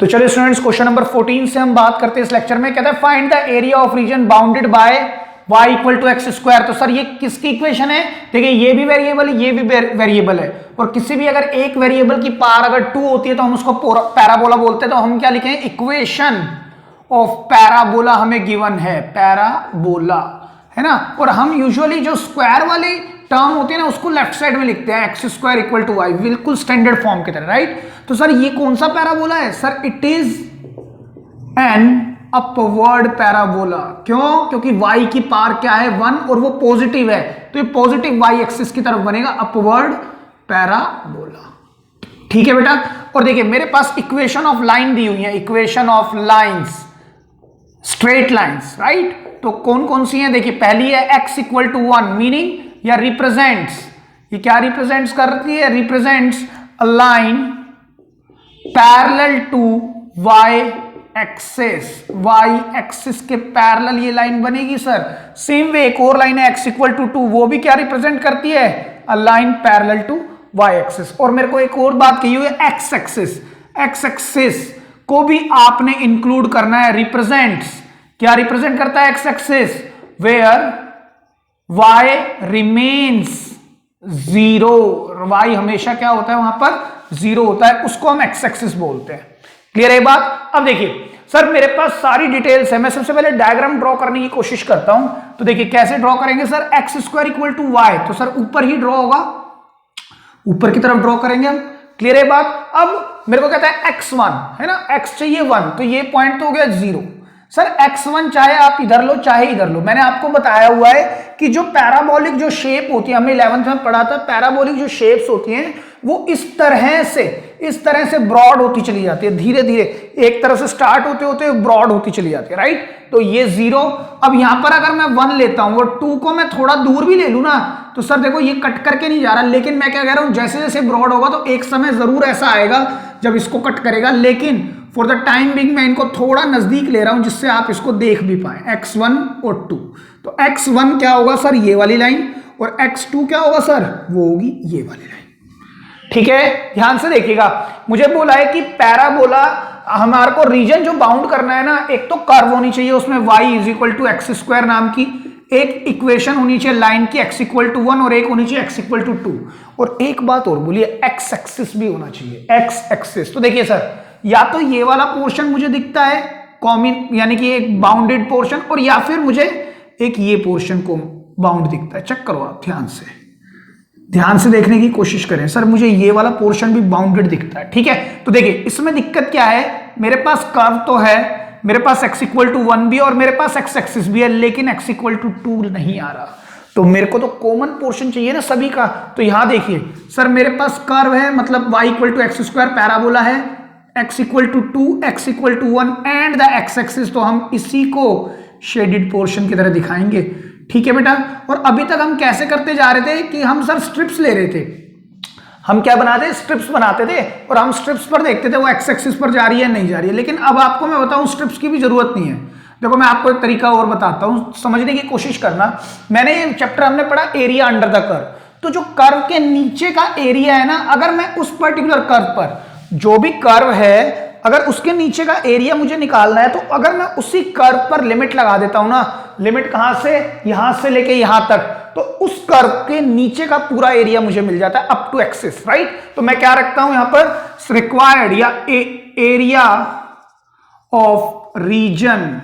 तो चलिए students, question number 14 से हम बात करते हैं इस लेक्चर में। कहता है find the area of region bounded by y equal to x square. तो सर ये किसकी इक्वेशन है? देखिए ये भी वेरिएबल है, ये भी वेरिएबल है, और किसी भी अगर एक वेरिएबल की पावर अगर 2 होती है तो हम उसको पैराबोला बोलते हैं। तो हम क्या लिखेंगे? इक्वेशन ऑफ पैराबोला हमें गिवन है, पैराबोला, है ना। और हम यूजुअली जो स्क्वायर वाली टर्म होती है ना उसको लेफ्ट साइड में लिखते हैं, x square equal to y, बिल्कुल स्टैंडर्ड फॉर्म की तरह, राइट। तो सर ये कौन सा पैराबोला है? Sir it is an upward parabola. क्यों? क्योंकि y की पावर क्या है? 1, और वो पॉजिटिव है, तो ये पॉजिटिव y एक्सिस की तरफ बनेगा, अपवर्ड पैराबोला। ठीक है बेटा। और देखिए मेरे पास इक्वेशन ऑफ लाइन दी हुई है, equation of lines, straight lines, right. तो कौन कौन सी हैं? देखिए पहली है x इक्वल टू 1, मीनिंग या रिप्रेजेंट्स, ये क्या रिप्रेजेंट्स करती है? Represents a line parallel to y axis, y axis के पैरेलल ये लाइन बनेगी सर। सेम वे एक और लाइन है x इक्वल टू 2, वो भी क्या रिप्रेजेंट करती है? A line parallel to y axis. और मेरे को एक और बात कही हुई है, x एक्सिस, x एक्सिस को भी आपने इंक्लूड करना है। रिप्रेजेंट्स, क्या रिप्रेजेंट करता है x axis? Where y remains 0, y हमेशा क्या होता है वहां पर? 0 होता है, उसको हम x एक्सिस बोलते हैं। क्लियर है बात? अब देखिए सर मेरे पास सारी डिटेल्स है, मैं सबसे पहले डायग्राम ड्रॉ करने की कोशिश करता हूं। तो देखिए कैसे ड्रॉ करेंगे sir? X square equal to y, तो सर ऊपर ही ड्रॉ होगा, ऊपर की तरफ ड्रॉ करेंगे हम। क्लियर है बात? अब मेरे को कहता है x1, है ना, x चाहिए 1, तो ये पॉइंट तो हो गया 0। सर x1 चाहे आप इधर लो चाहे इधर लो, मैंने आपको बताया हुआ है कि जो पैराबोलिक जो शेप होती है, हमने 11th में पढ़ा था, पैराबोलिक जो शेप्स होती हैं वो इस तरह से ब्रॉड होती चली जाती है, धीरे धीरे एक तरह से स्टार्ट होते होते ब्रॉड होती चली जाती है, राइट। तो ये 0, अब यहां पर अगर मैं 1 लेता हूं और 2 को मैं थोड़ा दूर भी ले लूं ना, तो सर देखो ये कट करके नहीं जा रहा, लेकिन मैं क्या कह रहा हूं, जैसे जैसे ब्रॉड होगा तो एक समय जरूर ऐसा आएगा जब इसको कट करेगा, लेकिन फॉर द टाइम बिंग मैं इनको थोड़ा नजदीक ले रहा हूं जिससे आप इसको देख भी पाए, x1 और 2। तो x1 क्या होगा सर? ये वाली लाइन, और x2 क्या होगा सर? वो होगी ये वाली लाइन। ठीक है, ध्यान से देखिएगा। मुझे बोला है कि पैराबोला हमारे को रीजन जो बाउंड करना है ना, एक तो कर्व होनी चाहिए, उसमें y is equal to x square नाम की एक इक्वेशन होनी चाहिए लाइन की, x इक्वल टू 1, और एक होनी चाहिए x इक्वल टू 2, और एक बात और बोलिए, x एक्सिस भी होना चाहिए, x एक्सिस। तो देखिए सर, या तो ये वाला पोर्शन मुझे दिखता है कॉमन, यानी कि एक बाउंडेड पोर्शन, और या फिर मुझे एक ये पोर्शन को बाउंड दिखता है। चेक करो आप ध्यान से देखने की कोशिश करें। सर मुझे ये वाला पोर्शन भी बाउंडेड दिखता है, ठीक है। तो देखिए इसमें दिक्कत क्या है, मेरे पास कर्व तो है, मेरे पास x इक्वल टू 1 भी और मेरे पास x एक्सिस भी है, लेकिन x इक्वल टू 2 नहीं आ रहा। तो मेरे को तो कॉमन पोर्शन चाहिए ना सभी का। तो यहां देखिए सर मेरे पास कर्व है, मतलब y equal to x square, parabola है, x equal to 2, x equal to 1 and the x axis, तो हम इसी को शेडेड पोर्शन की तरह दिखाएंगे। ठीक है बेटा। और अभी तक हम कैसे करते जा रहे थे कि हम सर स्ट्रिप्स ले रहे थे, हम क्या बनाते? स्ट्रिप्स बनाते थे, और हम स्ट्रिप्स पर देखते थे वो एक्स एक्सिस पर जा रही है नहीं जा रही है। लेकिन अब आपको मैं बताऊं स्ट्रिप्स की भी जरूरत नहीं है। देखो मैं आपको एक तरीका और बताता हूं, समझने की कोशिश करना। मैंने ये चैप्टर हमने पढ़ा एरिया अंडर द कर्व, तो जो कर्व के नीचे का एरिया है ना, अगर मैं उस पर्टिकुलर कर्व पर, जो भी कर्व है अगर उसके नीचे का एरिया मुझे निकालना है, तो अगर मैं उसी कर्व पर लिमिट लगा देता हूं ना, लिमिट कहां से? यहां से लेके यहां तक, तो उस कर्व के नीचे का पूरा एरिया मुझे मिल जाता है अप टू एक्सिस, राइट। तो मैं क्या रखता हूं यहां पर? रिक्वायर्ड या एरिया ऑफ रीजन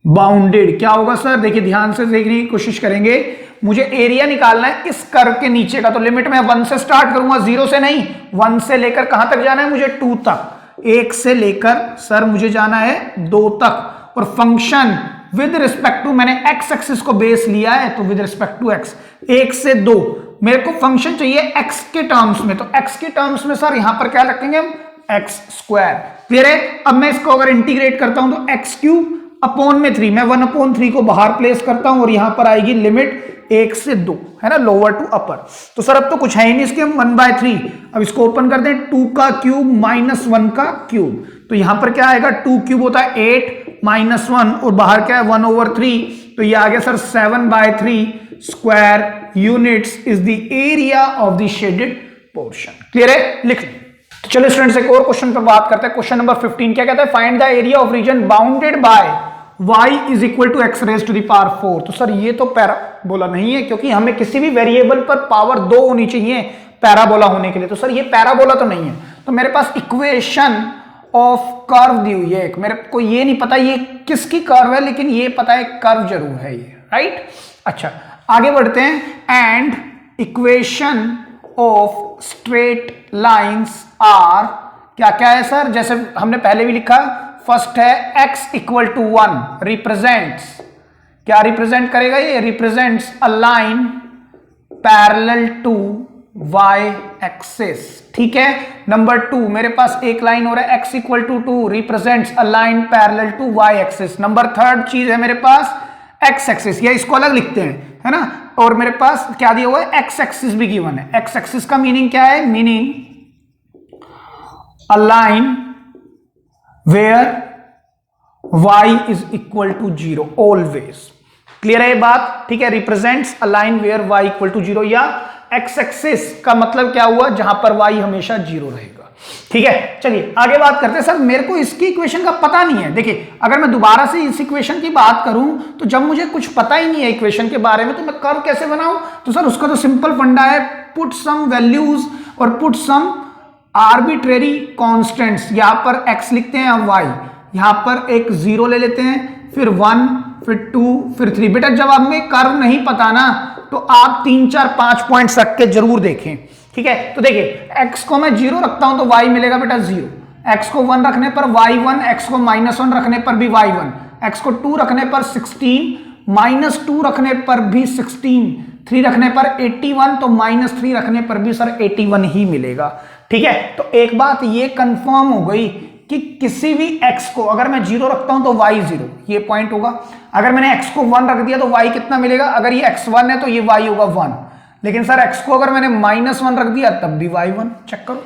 बाउंडेड क्या होगा सर? देखिए ध्यान से देखने की कोशिश करेंगे, मुझे एरिया निकालना है इस कर्व के नीचे का, तो लिमिट मैं 1 से स्टार्ट करूंगा, 0 से नहीं, 1 से लेकर कहां तक जाना है मुझे? 2 तक। 1 से लेकर सर मुझे जाना है 2 तक, और फंक्शन विद रिस्पेक्ट टू, मैंने x एक्सिस को बेस लिया है, तो विद रिस्पेक्ट टू x, 1 से 2 मेरे को फंक्शन चाहिए x के टर्म्स में, तो x के टर्म्स में सर यहां पर क्या रखेंगे हम? x square. क्लियर है? अब मैं इसको अगर इंटीग्रेट करता हूं तो x क्यूब अपॉन में 3, मैं 1/3 को बाहर प्लेस करता हूं, और यहां पर आएगी लिमिट 1 से 2, है ना, लोअर टू अपर। तो सर अब तो कुछ है ही नहीं इसके, हम 1/3, अब इसको ओपन कर दें, 2 का क्यूब माइनस 1 का क्यूब, तो यहां पर क्या आएगा? 2 क्यूब होता है 8 माइनस 1, और बाहर क्या है? 1/3, तो ये आ गया sir 7/3 square units is the area of the shaded portion. Clear है? लिख लें। तो चलो स्टूडेंट्स एक और क्वेश्चन पर बात करते हैं। क्वेश्चन नंबर 15 क्या कहता है, find the area of region bounded by y is equal to x raise to the power 4। तो सर ये तो पैराबोला नहीं है, क्योंकि हमें किसी भी वेरिएबल पर पावर 2 होनी चाहिए पैराबोला होने के लिए। तो सर ये पैराबोला तो नहीं है। तो मेरे पास इक्वेशन ऑफ कर्व दी हुई है, मेरे को ये नहीं पता ये किसकी कर्व है, लेकिन ये पता है कर्व जरूर है ये, राइट। अच्छा आगे बढ़ते हैं। And equation of straight lines are क्या क्या है सर, जैसे हमने पहले भी लिखा, फर्स्ट है x इक्वल टू 1 रिप्रेजेंट्स, क्या रिप्रेजेंट करेगा ये, represents a line parallel to y axis, ठीक है। नंबर 2 मेरे पास एक लाइन हो रहा है x equal to 2 represents a line parallel to y axis. Number 3 चीज है मेरे पास x एक्सिस, या इसको अलग लिखते हैं, है ना। और मेरे पास क्या दिया हुआ है, x एक्सिस भी गिवन है। x एक्सिस का मीनिंग क्या है, meaning a line where y is equal to 0 always. Clear है ये बात, ठीक है। Represents a line where y equal to 0, या x एक्सिस का मतलब क्या हुआ, जहां पर y हमेशा 0 रहेगा, ठीक है। चलिए आगे बात करते हैं। सर मेरे को इसकी इक्वेशन का पता नहीं है। देखिए अगर मैं दोबारा से इस इक्वेशन की बात करूं, तो जब मुझे कुछ पता ही नहीं है इक्वेशन के बारे में, तो मैं कर्व कैसे बनाऊं। तो सर उसका तो सिंपल फंडा है, पुट सम वैल्यूज और पुट सम आर्बिट्रेरी कांस्टेंट्स। यहां पर x लिखते हैं, y यहां पर एक 0 ले लेते हैं, फिर 1 फिर 2 फिर 3। बेटा जब हमें कर्व नहीं पता ना, तो आप 3 4 5 पॉइंट्स रख के जरूर देखें, ठीक है। तो देखिए x को मैं 0 रखता हूं तो y मिलेगा बेटा 0, x को 1 रखने पर y1, x को -1 रखने पर भी y1, x को 2 रखने पर 16, -2 रखने पर भी 16, 3 रखने पर 81, तो -3 रखने पर भी सर 81 ही मिलेगा, ठीक है। तो एक बात ये कंफर्म हो गई कि किसी भी x को अगर मैं 0 रखता हूं तो y 0, ये पॉइंट होगा। अगर मैंने x को 1 रख दिया तो y कितना मिलेगा, अगर ये x1 है तो ये y होगा 1। लेकिन सर x को अगर मैंने -1 रख दिया तब भी y1, चेक करो।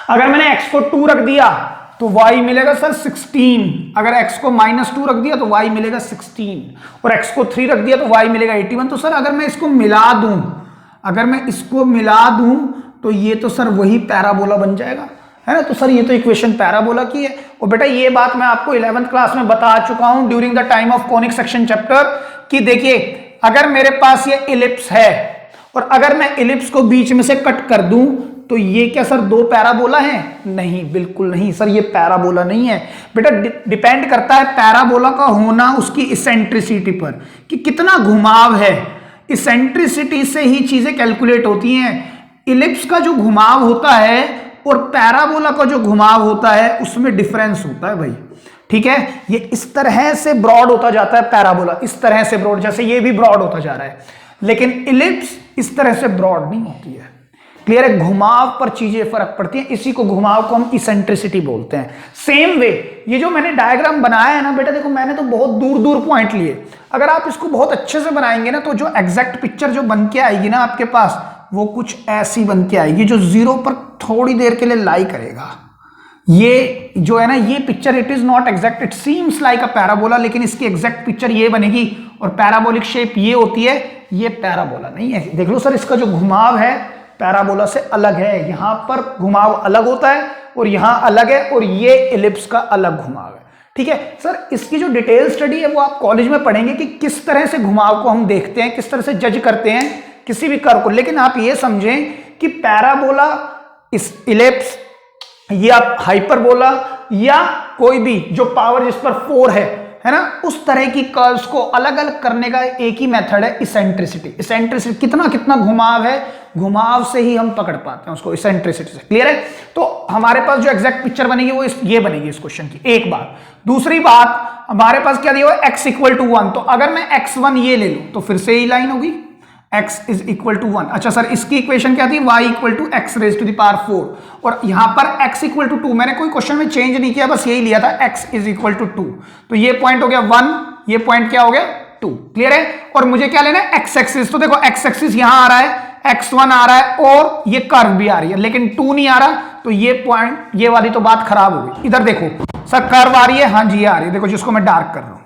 अगर मैंने x को 2 रख दिया तो y मिलेगा सर 16, अगर x को -2 रख दिया तो y मिलेगा 16, और x को 3 रख दिया तो y मिलेगा 81। तो सर अगर मैं इसको मिला दूं, अगर मैं इसको मिला दूं तो ये तो सर वही पैराबोला बन जाएगा, है ना। तो सर ये तो इक्वेशन पैराबोला की है। और बेटा ये बात मैं आपको 11th क्लास में बता चुका हूं during the time of conic section chapter, कि देखिए अगर मेरे पास ये इलिप्स है और अगर मैं इलिप्स को बीच में से कट कर दूं, तो ये क्या सर 2 पैराबोला है, नहीं बिल्कुल नहीं सर, ये पैराबोला नहीं है। बेटा डिपेंड करता है पैराबोला का होना उसकी इसेंट्रिसिटी पर, कि कितना घुमाव है, इसेंट्रिसिटी से ही चीजें कैलकुलेट होती हैं। इलिप्स का जो घुमाव होता है और पैराबोला का जो घुमाव होता है उसमें डिफरेंस होता है भाई, ठीक है। ये इस तरह से ब्रॉड होता जाता है पैराबोला, इस तरह से ब्रॉड, जैसे ये भी ब्रॉड होता जा रहा है, लेकिन इलिप्स इस तरह से ब्रॉड नहीं होती है। क्लियर है, घुमाव पर चीजें फर्क पड़ती हैं, इसी को घुमाव को हम इसेंट्रिसिटी बोलते हैं। सेम वे ये जो मैंने डायग्राम बनाया है ना बेटा, देखो मैंने तो बहुत दूर दूर पॉइंट लिए, अगर आप इसको बहुत अच्छे से बनाएंगे ना, तो जो एग्जैक्ट पिक्चर जो बन के आएगी ना आपके पास, वो कुछ ऐसी बन के आएगी, जो 0 पर थोड़ी देर के लिए लाई करेगा। ये जो है ना, ये picture it is not exact, it seems like a parabola, लेकिन इसकी एग्जैक्ट पिक्चर ये बनेगी, और पैराबोलिक शेप ये होती है, ये पैराबोला नहीं है। देख लो सर, इसका जो घुमाव है पैराबोला से अलग है, यहां पर घुमाव अलग होता है और यहां अलग है, और ये इलिप्स का अलग घुमाव है, ठीक है। सर इसकी जो डिटेल स्टडी है वो आप कॉलेज में पढ़ेंगे कि किस तरह से घुमाव को हम देखते हैं, किस तरह से जज करते हैं किसी भी कर्व को। लेकिन आप ये समझें कि पैराबोला, इस इलिप्स या हाइपरबोला या कोई भी जो पावर जिस पर 4 है ना, उस तरह की कर्व्स को अलग अलग करने का एक ही मेथड है इसेंट्रिसिटी। इसेंट्रिसिटी कितना कितना घुमाव है, घुमाव से ही हम पकड़ पाते हैं उसको, इसेंट्रिसिटी से। क्लियर है। तो हमारे पास जो एग्जैक्ट पिक्चर बनेगी वो ये बनेगी इस क्वेश्चन की, एक बात। दूसरी बात, हमारे पास क्या दिया हुआ है, x इक्वल टू 1, तो अगर मैं x1 ये ले लूं तो फिर से ही लाइन होगी, x इज इक्वल टू 1। अच्छा सर इसकी इक्वेशन क्या थी, y equal to x raise to the power 4, और यहां पर x इक्वल टू 2, मैंने कोई क्वेश्चन में चेंज नहीं किया, बस यही लिया था, x इज इक्वल टू 2। तो ये पॉइंट हो गया 1, ये पॉइंट क्या हो गया 2। क्लियर है। और मुझे क्या लेना है, x एक्सिस। तो देखो x एक्सिस यहां आ रहा है, x1 आ रहा है, और ये कर्व भी आ रही है, लेकिन 2 नहीं आ रहा, तो ये पॉइंट, ये वाली तो बात खराब हो गई। इधर देखो सर कर्व आ रही है, हाँ जी ये आ रही है, देखो जिसको मैं डार्क कर रहा हूं,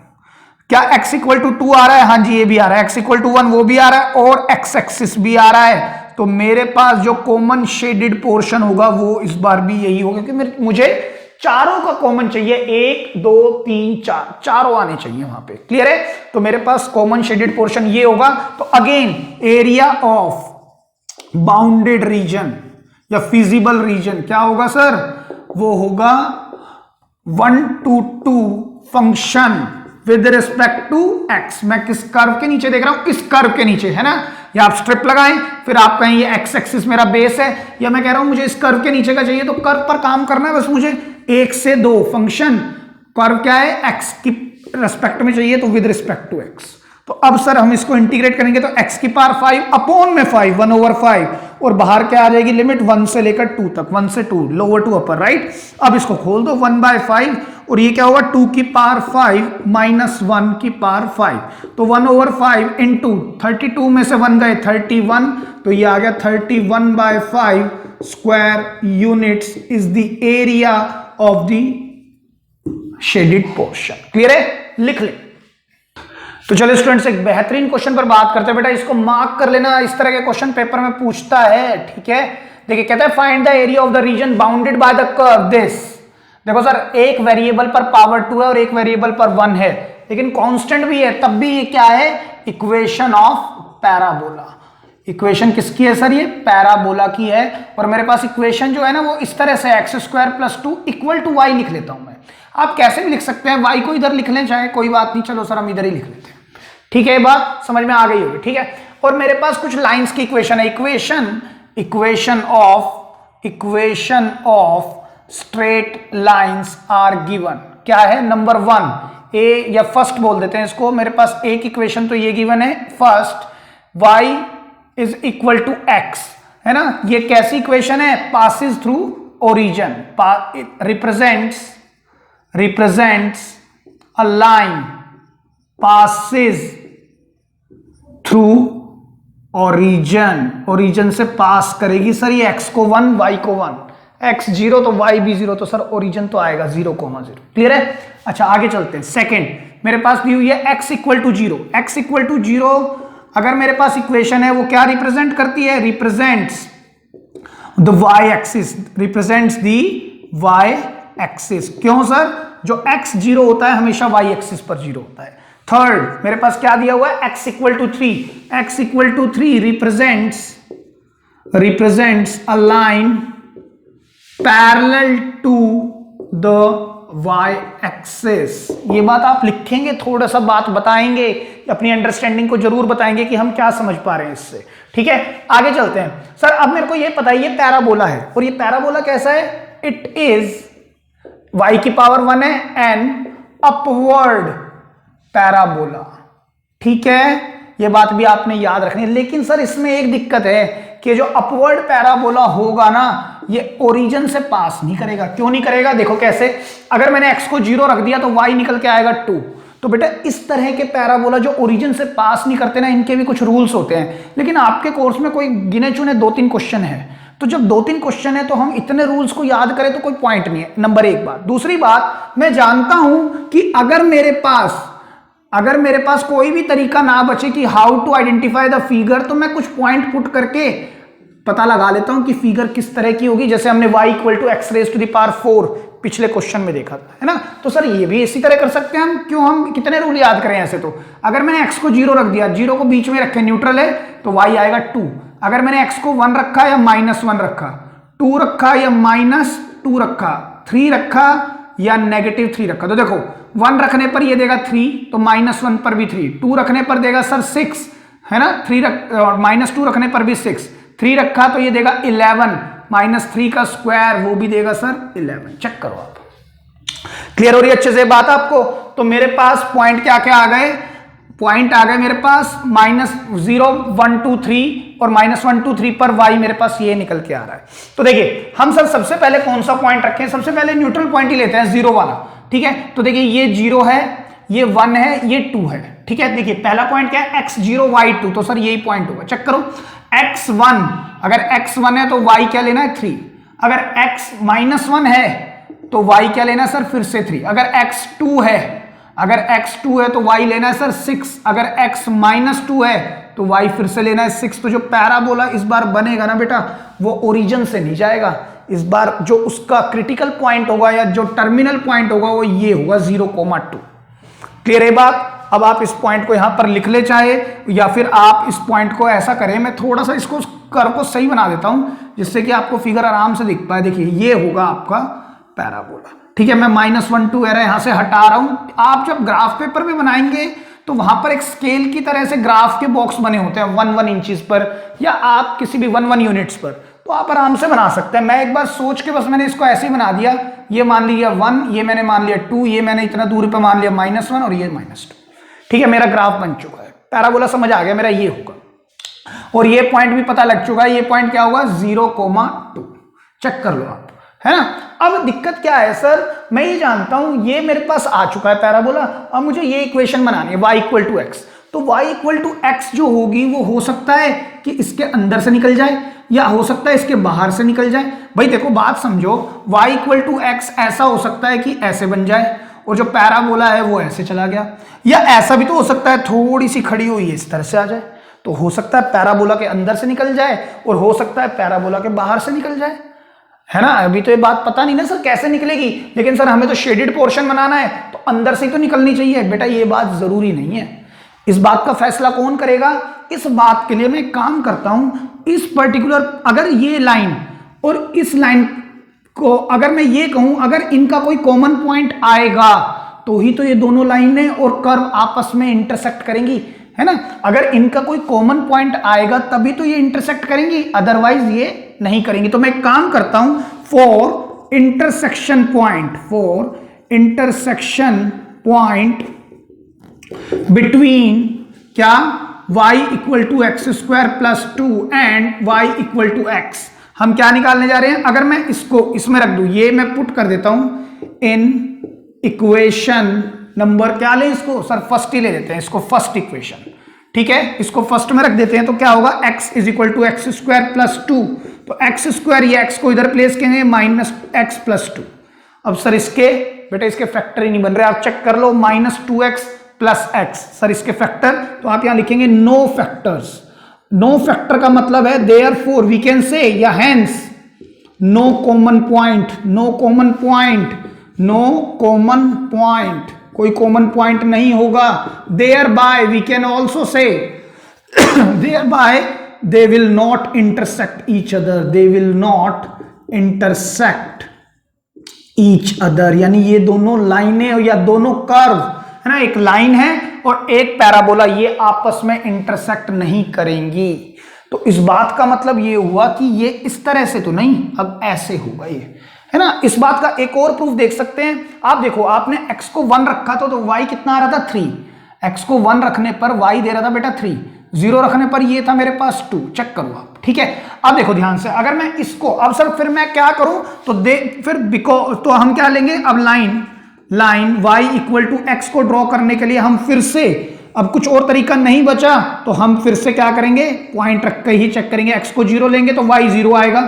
क्या x इक्वल टू 2 आ रहा है, हाँ जी ये भी आ रहा है, x इक्वल टू 1 वो भी आ रहा है, और x एक्सिस भी आ रहा है। तो मेरे पास जो कॉमन शेडेड पोर्शन होगा वो इस बार भी यही होगा, क्योंकि मुझे चारों का कॉमन चाहिए, 1 2 3 4 चारों आने चाहिए वहां पे। क्लियर है? तो मेरे पास कॉमन शेडेड पोर्शन ये होगा। तो again area of bounded region या फिजिबल रीजन क्या होगा सर? वो होगा 1/2 function with respect to x. मैं किस कर्व के नीचे देख रहा हूं? इस कर्व के नीचे, है ना? या आप स्ट्रिप लगाएं, फिर आप कहें ये एक्स एक्सिस मेरा बेस है, या मैं कह रहा हूं मुझे इस कर्व के नीचे का चाहिए, तो कर्व पर काम करना है बस मुझे। 1 से 2 फंक्शन कर्व क्या है? एक्स की रिस्पेक्ट में चाहिए, तो विद रिस्पेक्ट टू एक्स। तो अब सर हम इसको इंटीग्रेट करेंगे, तो एक्स की पावर 5 अपॉन में 5 1/5, और बाहर क्या आ जाएगी लिमिट 1 से लेकर 2 तक, 1 से 2 लोअर टू अपर, राइट? अब इसको खोल दो 1/5, और ये क्या होगा 2 की पावर 5 माइनस 1 की पावर 5, तो 1/5 इंटू 32 में से 1 गए 31, तो ये आ गया 31/5 square units is the area of the shaded portion. Clear है? लिख ले। तो चलो स्टूडेंट्स एक बेहतरीन क्वेश्चन पर बात करते हैं। बेटा इसको मार्क कर लेना, इस तरह के क्वेश्चन पेपर में पूछता है, ठीक है? देखिए कहता है find the area of the reason bounded by the curve this. देखो सर एक वेरिएबल पर पावर 2 है और एक वेरिएबल पर 1 है, लेकिन कांस्टेंट भी है, तब भी ये क्या है? Equation of parabola. इक्वेशन किसकी है सर? ये पैराबोला की है। और मेरे पास इक्वेशन जो है ना वो इस तरह से x² + 2 = y लिख लेता हूं मैं। आप कैसे भी लिख सकते हैं, y को इधर लिख लें चाहे, कोई बात नहीं, चलो सर हम इधर ही लिख लेते हैं। ठीक है, ये बात समझ में आ गई होगी, ठीक है? और मेरे पास कुछ लाइंस की इक्वेशन है। Equation of straight lines are given. क्या है? नंबर 1 ए, या फर्स्ट बोल देते हैं इसको। मेरे पास एक इक्वेशन तो ये गिवन है, फर्स्ट y = x, है ना? ये कैसी इक्वेशन है? Passes through origin, represents a line passes through origin से पास करेगी सर ये x को 1 y को 1, x 0 तो y भी 0, तो सर ओरिजिन तो आएगा 0, 0। क्लियर है? अच्छा आगे चलते हैं। सेकंड मेरे पास दी हुई है x = 0। x = 0 अगर मेरे पास इक्वेशन है वो क्या रिप्रेजेंट करती है? Represents the y axis. क्यों सर? जो x 0 होता है हमेशा y एक्सिस पर 0 होता है। थर्ड मेरे पास क्या दिया हुआ है? x = 3। x = 3 represents a line parallel to the y axis. ये बात आप लिखेंगे, थोड़ा सा बात बताएंगे, अपनी अंडरस्टैंडिंग को जरूर बताएंगे कि हम क्या समझ पा रहे हैं इससे। ठीक है, आगे चलते हैं। सर अब मेरे को ये पता है ये पैराबोला है, और ये पैराबोला कैसा है? इट इज y की पावर 1 है एंड अपवर्ड पैराबोला। ठीक है, ये बात भी आपने याद रखनी है। लेकिन सर इसमें एक दिक्कत है कि जो अपवर्ड पैराबोला होगा ना ये ओरिजिन से पास नहीं करेगा। क्यों नहीं करेगा? देखो कैसे। अगर मैंने x को 0 रख दिया तो y निकल के आएगा 2। तो बेटा इस तरह के पैराबोला जो ओरिजिन से पास नहीं करते ना, इनके भी कुछ रूल्स होते हैं। लेकिन आपके कोर्स में कोई गिने चुने 2-3 क्वेश्चन है, तो जब 2-3 क्वेश्चन है तो हम इतने रूल्स को याद करें तो कोई पॉइंट नहीं है। नंबर 1 बात। दूसरी बात, मैं जानता हूं कि अगर मेरे पास कोई भी तरीका ना बचे कि how to identify the figure, तो मैं कुछ पॉइंट पुट करके पता लगा लेता हूं कि फिगर किस तरह की होगी। जैसे हमने y = x⁴ पिछले क्वेश्चन में देखा था, है ना? तो सर ये भी इसी तरह कर सकते हैं हम। क्यों, हम कितने रूल याद करें ऐसे? तो अगर मैंने x को 0 रख दिया, 0 को बीच में रखे, न्यूट्रल है, तो y आएगा 2। अगर मैंने x को 1 रखा या -1 रखा, 2 रखा या -2 रखा, 3 रखा या -3 रखा, तो देखो 1 रखने पर ये देगा 3, तो -1 पर भी 3, 2 रखने पर देगा सर 6, है ना? -2 रखने पर भी 6, 3 रखा तो ये देगा 11, -3 का स्क्वायर वो भी देगा सर 11। चेक करो आप। क्लियर हो रही है अच्छे से बात आपको? तो मेरे पास पॉइंट क्या क्या आ गए? पॉइंट आ गए मेरे पास -0, 1, 2, 3 और -1, 2, 3 पर y मेरे पास ये निकल के आ रहा है। तो देखिए हम सर सबसे पहले कौन सा पॉइंट रखें? सबसे पहले न्यूट्रल पॉइंट ही लेते हैं, 0 वाला। ठीक है, तो देखिए ये 0 है, ये 1 है, ये 2 है। ठीक है, देखिए पहला पॉइंट क्या है? x0 y2, तो सर यही पॉइंट होगा। चेक करो, x1 अगर x1 है तो y क्या लेना है? 3। अगर x -1 है तो y क्या लेना है सर? फिर से 3। अगर x2 है तो y लेना है सर 6। अगर x -2 है तो y फिर से लेना है 6। तो जो पैराबोला इस बार बनेगा ना बेटा, वो ओरिजिन से नहीं जाएगा, इस बार जो उसका क्रिटिकल पॉइंट होगा या जो टर्मिनल पॉइंट होगा वो ये होगा 0,2। क्लियर है बात? अब आप इस पॉइंट को यहां पर लिख ले चाहे, या फिर आप इस पॉइंट को ऐसा करें, मैं थोड़ा सा इसको कर्व को सही बना देता हूं जिससे कि आपको फिगर आराम से दिख पाए। देखिए ये होगा आपका पैराबोला, ठीक है। मैं -1 2 एरर यहां से हटा रहा हूं। आप जब ग्राफ पेपर में बनाएंगे तो वहां पर एक स्केल की तरह से ग्राफ के बॉक्स बने होते हैं 1 इंचेस पर, या आप किसी भी 1 यूनिट्स पर, तो आप आराम से बना सकते हैं। मैं एक बार सोच के बस मैंने इसको ऐसे ही बना दिया, ये मान लिया 1, ये मैंने मान लिया 2, ये मैंने इतना दूरी पर मान लिया -1 और ये -2, ठीक है। मेरा ग्राफ बन चुका है, पैराबोला समझ आ गया मेरा, ये होगा। और ये पॉइंट भी पता लग चुका है, ये पॉइंट क्या होगा 0,2, चेक कर लो आप, है ना। अब दिक्कत क्या है सर, मैं ये जानता हूं ये मेरे पास आ चुका है पैराबोला, अब मुझे ये इक्वेशन बनानी है y = x। तो y = x जो होगी वो हो सकता है कि इसके अंदर से निकल जाए, या हो सकता है इसके बाहर से निकल जाए। भाई देखो बात समझो, y = x ऐसा हो सकता है कि ऐसे बन जाए, और जो पैराबोला है वो ऐसे चला गया, या ऐसा भी तो हो सकता है थोड़ी सी खड़ी हुई है इस तरह से आ जाए। तो हो सकता है पैराबोला के अंदर से निकल जाए, और हो सकता है पैराबोला के बाहर से निकल जाए, है ना। अभी तो ये बात पता नहीं ना सर कैसे निकलेगी, लेकिन सर हमें तो शेडेड पोर्शन बनाना है, तो अंदर से ही तो निकलनी चाहिए। बेटा ये बात जरूरी नहीं है, इस बात का फैसला कौन करेगा? इस बात के लिए मैं एक काम करता हूं, इस पर्टिकुलर अगर ये लाइन और इस लाइन को अगर मैं ये कहूं, अगर इनका कोई कॉमन पॉइंट आएगा तो ही तो ये दोनों लाइनें और कर्व आपस में इंटरसेक्ट करेंगी, है ना। अगर इनका कोई कॉमन पॉइंट आएगा तभी तो ये इंटरसेक्ट करेंगी, अदरवाइज ये नहीं करेंगी। तो मैं एक काम करता हूं, फॉर इंटरसेक्शन पॉइंट बिटवीन क्या y = x² + 2 and y = x, हम क्या निकालने जा रहे हैं? अगर मैं इसको इसमें रख दूं, ये मैं पुट कर देता हूं इन इक्वेशन नंबर, क्या ले इसको सर, फर्स्ट ही ले लेते हैं इसको, फर्स्ट इक्वेशन, ठीक है। इसको फर्स्ट में रख देते हैं, तो क्या होगा x = x² + 2, तो x², ये x को इधर प्लेस करेंगे -x + 2। अब सर इसके बेटा इसके फैक्टर ही नहीं बन रहे, आप चेक कर लो, -2x + x, सर इसके फैक्टर, तो आप यहां लिखेंगे नो फैक्टर्स। नो फैक्टर का मतलब है देयरफॉर वी कैन से, या हेंस नो कॉमन पॉइंट, कोई कॉमन पॉइंट नहीं होगा। Thereby we can also say thereby they will not intersect each other, यानी ये दोनों लाइनें या दोनों कर्व, है ना, एक लाइन है और एक पैराबोला, ये आपस में इंटरसेक्ट नहीं करेंगी। तो इस बात का मतलब ये हुआ कि ये इस तरह से तो नहीं, अब ऐसे होगा ये, है ना। इस बात का एक और प्रूफ देख सकते हैं आप, देखो आपने x को 1 रखा था तो y कितना आ रहा था 3, x को 1 रखने पर y दे रहा था बेटा 3, 0 रखने पर ये था मेरे पास 2, चेक करो आप, ठीक है। अब देखो ध्यान से, अगर मैं इसको अब सर फिर मैं क्या करूं, तो फिर तो हम क्या लेंगे अब, लाइन y = x को ड्रॉ करने के लिए हम फिर से, अब कुछ और तरीका नहीं बचा तो हम फिर से क्या करेंगे, पॉइंट रख के ही चेक करेंगे। x को 0 लेंगे तो y 0 आएगा,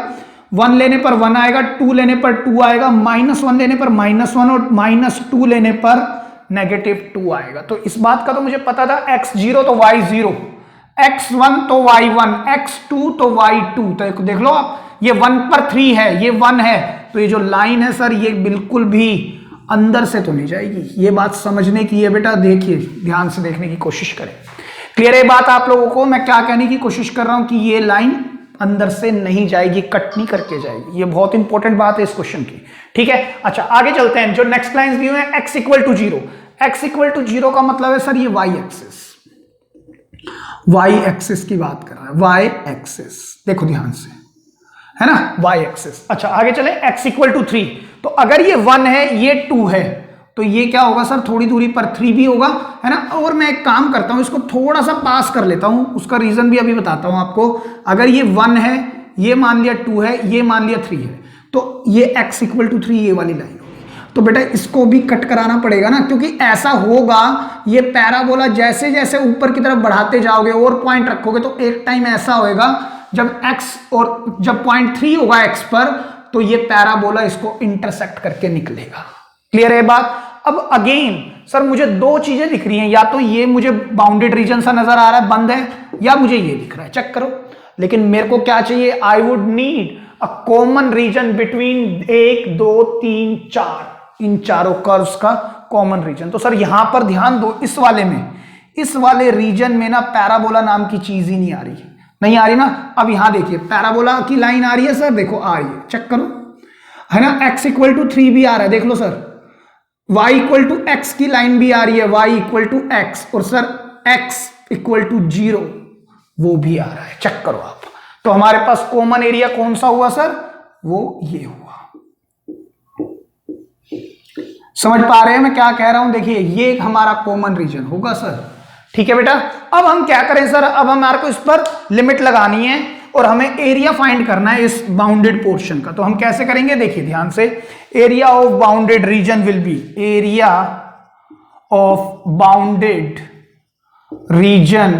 1 लेने पर 1 आएगा, 2 लेने पर 2 आएगा, -1 लेने पर -1 और -2 लेने पर -2 आएगा। तो इस बात का तो मुझे पता था, x 0 तो y 0, x1 तो y1, x2 तो y2। तो देख लो आप, ये 1 पर 3 है, ये 1 है, तो ये जो लाइन है सर ये बिल्कुल भी अंदर से तो नहीं जाएगी। ये बात समझने की है बेटा, देखिए ध्यान से देखने की कोशिश करें। क्लियर है बात आप लोगों को? मैं क्या कहने की कोशिश कर रहा हूं कि ये लाइन अंदर से नहीं जाएगी, कट नहीं करके जाएगी। ये बहुत इंपॉर्टेंट बात है इस क्वेश्चन की, ठीक है। अच्छा आगे चलते हैं, जो नेक्स्ट लाइंस दी हुई है, x = 0, x = 0 का मतलब है सर ये y एक्सिस की बात कर रहा है, y एक्सिस, देखो ध्यान से, है ना, y एक्सिस। अच्छा आगे चले, x = 3, तो अगर ये 1 है ये 2 है, तो ये क्या होगा सर, थोड़ी दूरी पर 3 भी होगा, है ना। और मैं एक काम करता हूं, इसको थोड़ा सा पास कर लेता हूं, उसका रीजन भी अभी बताता हूं आपको। अगर ये 1 है, ये मान लिया 2 है, ये मान लिया 3 है, तो ये x = 3 ये वाली लाइन होगी। तो बेटा इसको भी कट कराना पड़ेगा ना, क्योंकि ऐसा होगा, ये पैराबोला जैसे जैसे ऊपर की तरफ बढ़ाते जाओगे और पॉइंट रखोगे, तो एक टाइम ऐसा होएगा जब x और जब पॉइंट 3 होगा x पर, तो ये पैराबोला इसको इंटरसेक्ट करके निकलेगा। क्लियर है बात? अब अगेन सर मुझे दो चीजें दिख रही हैं, या तो ये मुझे बाउंडेड रीजन सा नजर आ रहा है, बंद है, या मुझे ये दिख रहा है, चेक करो। लेकिन मेरे को क्या चाहिए, I would need a common region between 1 2 3 4, इन चारों कर्व्स का कॉमन रीजन। तो सर यहां पर ध्यान दो, इस वाले रीजन में ना पैराबोला नाम की चीज ही नहीं आ रही, नहीं आ रही ना। अब यहां देखिए पैराबोला की लाइन आ रही है सर, देखो आ रही है, चेक करो, है ना। x इक्वल टू 3 भी आ रहा है, देख लो sir. y equal to x की लाइन भी आ रही है, y इक्वल टू x, और सर x इक्वल टू 0 वो भी आ रहा है, चेक करो आप। तो हमारे पास कॉमन एरिया कौन सा हुआ सर, वो ये हुआ। समझ पा रहे हैं मैं क्या कह रहा हूं, देखिए ये हमारा कॉमन रीजन होगा सर, ठीक है बेटा। अब हम क्या करें सर, अब हमारे को इस पर लिमिट लगानी है और हमें एरिया फाइंड करना है इस बाउंडेड पोर्शन का। तो हम कैसे करेंगे, देखिए ध्यान से, area of bounded reason will be, area of bounded reason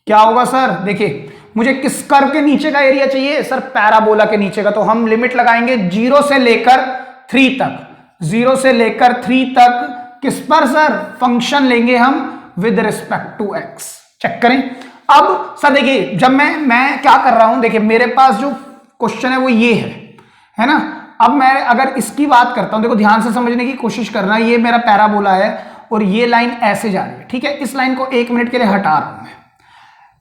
क्या होगा सर, देखिए मुझे किस कर्व के नीचे का एरिया चाहिए सर, पैराबोला के नीचे का। तो हम लिमिट लगाएंगे 0 से लेकर 3 तक, 0 से लेकर 3 तक किस पर सर, फंक्शन लेंगे हम with respect to x. Check करें। अब सर देखिए जब मैं क्या कर रहा हूं, देखिए मेरे पास जो क्वेश्चन है वो ये है ना। अब मैं अगर इसकी बात करता हूं, देखो ध्यान से समझने की कोशिश करना, ये मेरा पैराबोला है और ये लाइन ऐसे जा रही है, ठीक है। इस लाइन को 1 मिनट के लिए हटा रहा हूं मैं।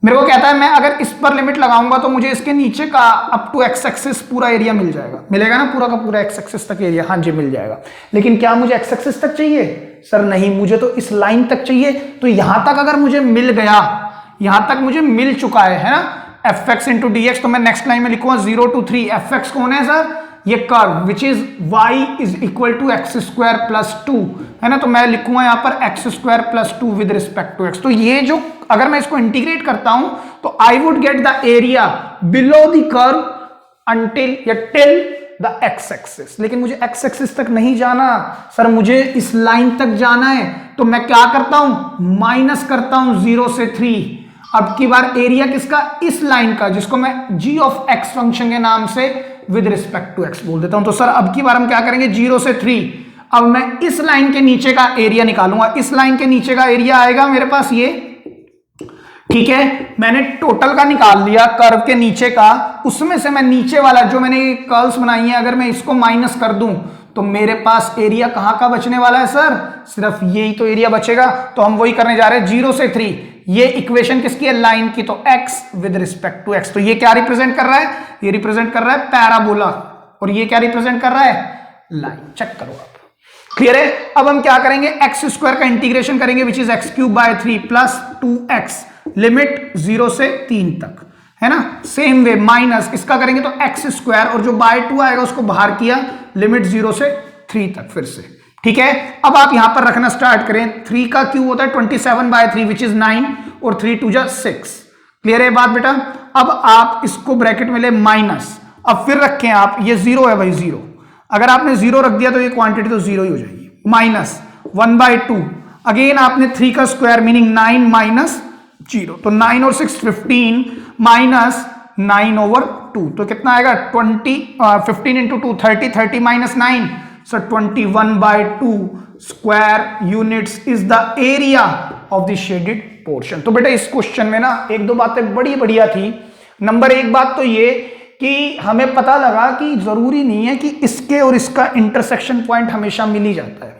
मेरे को कहता है मैं अगर इस पर लिमिट लगाऊंगा तो मुझे इसके नीचे का अप टू एक्स एक्सिस पूरा एरिया मिल जाएगा, मिलेगा ना, पूरा का पूरा एक्स एक्सिस तक एरिया, हाँ जी मिल जाएगा। लेकिन क्या मुझे एक्स एक्सिस तक चाहिए सर, नहीं, मुझे तो इस लाइन तक चाहिए। तो यहां तक अगर मुझे मिल गया, यहां तक मुझे मिल चुका है ना, F x into D x, तो मैं नेक्स्ट लाइन में लिखूंगा 0 to 3। एफ एक्स कौन है सर, ये curve which is y is equal to x square plus 2, है ना। तो मैं लिखूंगा यहां पर x square plus 2 with respect to x. तो ये जो अगर मैं इसको इंटीग्रेट करता हूं तो I would get the area below the curve until या टिल द एक्स एक्सिस। लेकिन मुझे एक्स एक्सिस तक नहीं जाना सर, मुझे इस लाइन तक जाना है। तो मैं क्या करता हूं, माइनस करता हूं 0 से 3। अब की बार एरिया किसका, इस लाइन का, जिसको मैं g ऑफ x फंक्शन के नाम से विद रिस्पेक्ट टू x बोल देता हूं। तो सर अब की बार हम क्या करेंगे, 0 से 3। अब मैं इस लाइन के नीचे का एरिया निकालूंगा, इस लाइन के नीचे का एरिया आएगा मेरे पास ये, ठीक है। मैंने टोटल का निकाल लिया, कर्व के नीचे का, उसमें से मैं नीचे वाला जो मैंने कर्व्स बनाई है अगर मैं इसको माइनस कर दूं तो मेरे पास एरिया कहां का बचने वाला है सर, सिर्फ यही तो एरिया बचेगा। तो हम वही करने जा रहे हैं, 0 से 3। ये इक्वेशन किसकी है, लाइन की, तो x with respect to x। तो ये क्या रिप्रेजेंट कर रहा है, ये रिप्रेजेंट कर रहा है पैराबोला, और ये क्या रिप्रेजेंट कर रहा है, लाइन। चेक करो आप, क्लियर है। अब हम क्या करेंगे, एक्स स्क्वायर का इंटीग्रेशन करेंगे which is x cube by 3 plus 2x, limit 0 से 3 तक, है ना। सेम वे माइनस इसका करेंगे तो एक्स स्क्वायर, और जो बाय 2 आएगा उसको बाहर किया, लिमिट 0 से 3 तक फिर से, ठीक है। अब आप यहां पर रखना स्टार्ट करें, 3 का क्यूब होता है 27/3 विच इज 9, और 3 2 जा 6। क्लियर है बात बेटा। अब आप इसको ब्रैकेट में ले माइनस, अब फिर रखें आप, ये 0 है भाई 0, अगर आपने 0 रख दिया तो ये क्वांटिटी तो 0 ही हो जाएगी, माइनस 1/2। अगेन आपने 3 का स्क्वायर मीनिंग 9 माइनस 0, तो 9 और 6 15 माइनस 9/2, तो कितना आएगा 15 into 2 30, 30 minus 9, so 21/2 square units is the area of the shaded portion. तो बेटा इस क्वेश्चन में ना एक दो बातें बड़ी बढ़िया थी। नंबर 1 बात तो ये कि हमें पता लगा कि जरूरी नहीं है कि इसके और इसका इंटरसेक्शन पॉइंट हमेशा मिल ही जाता है,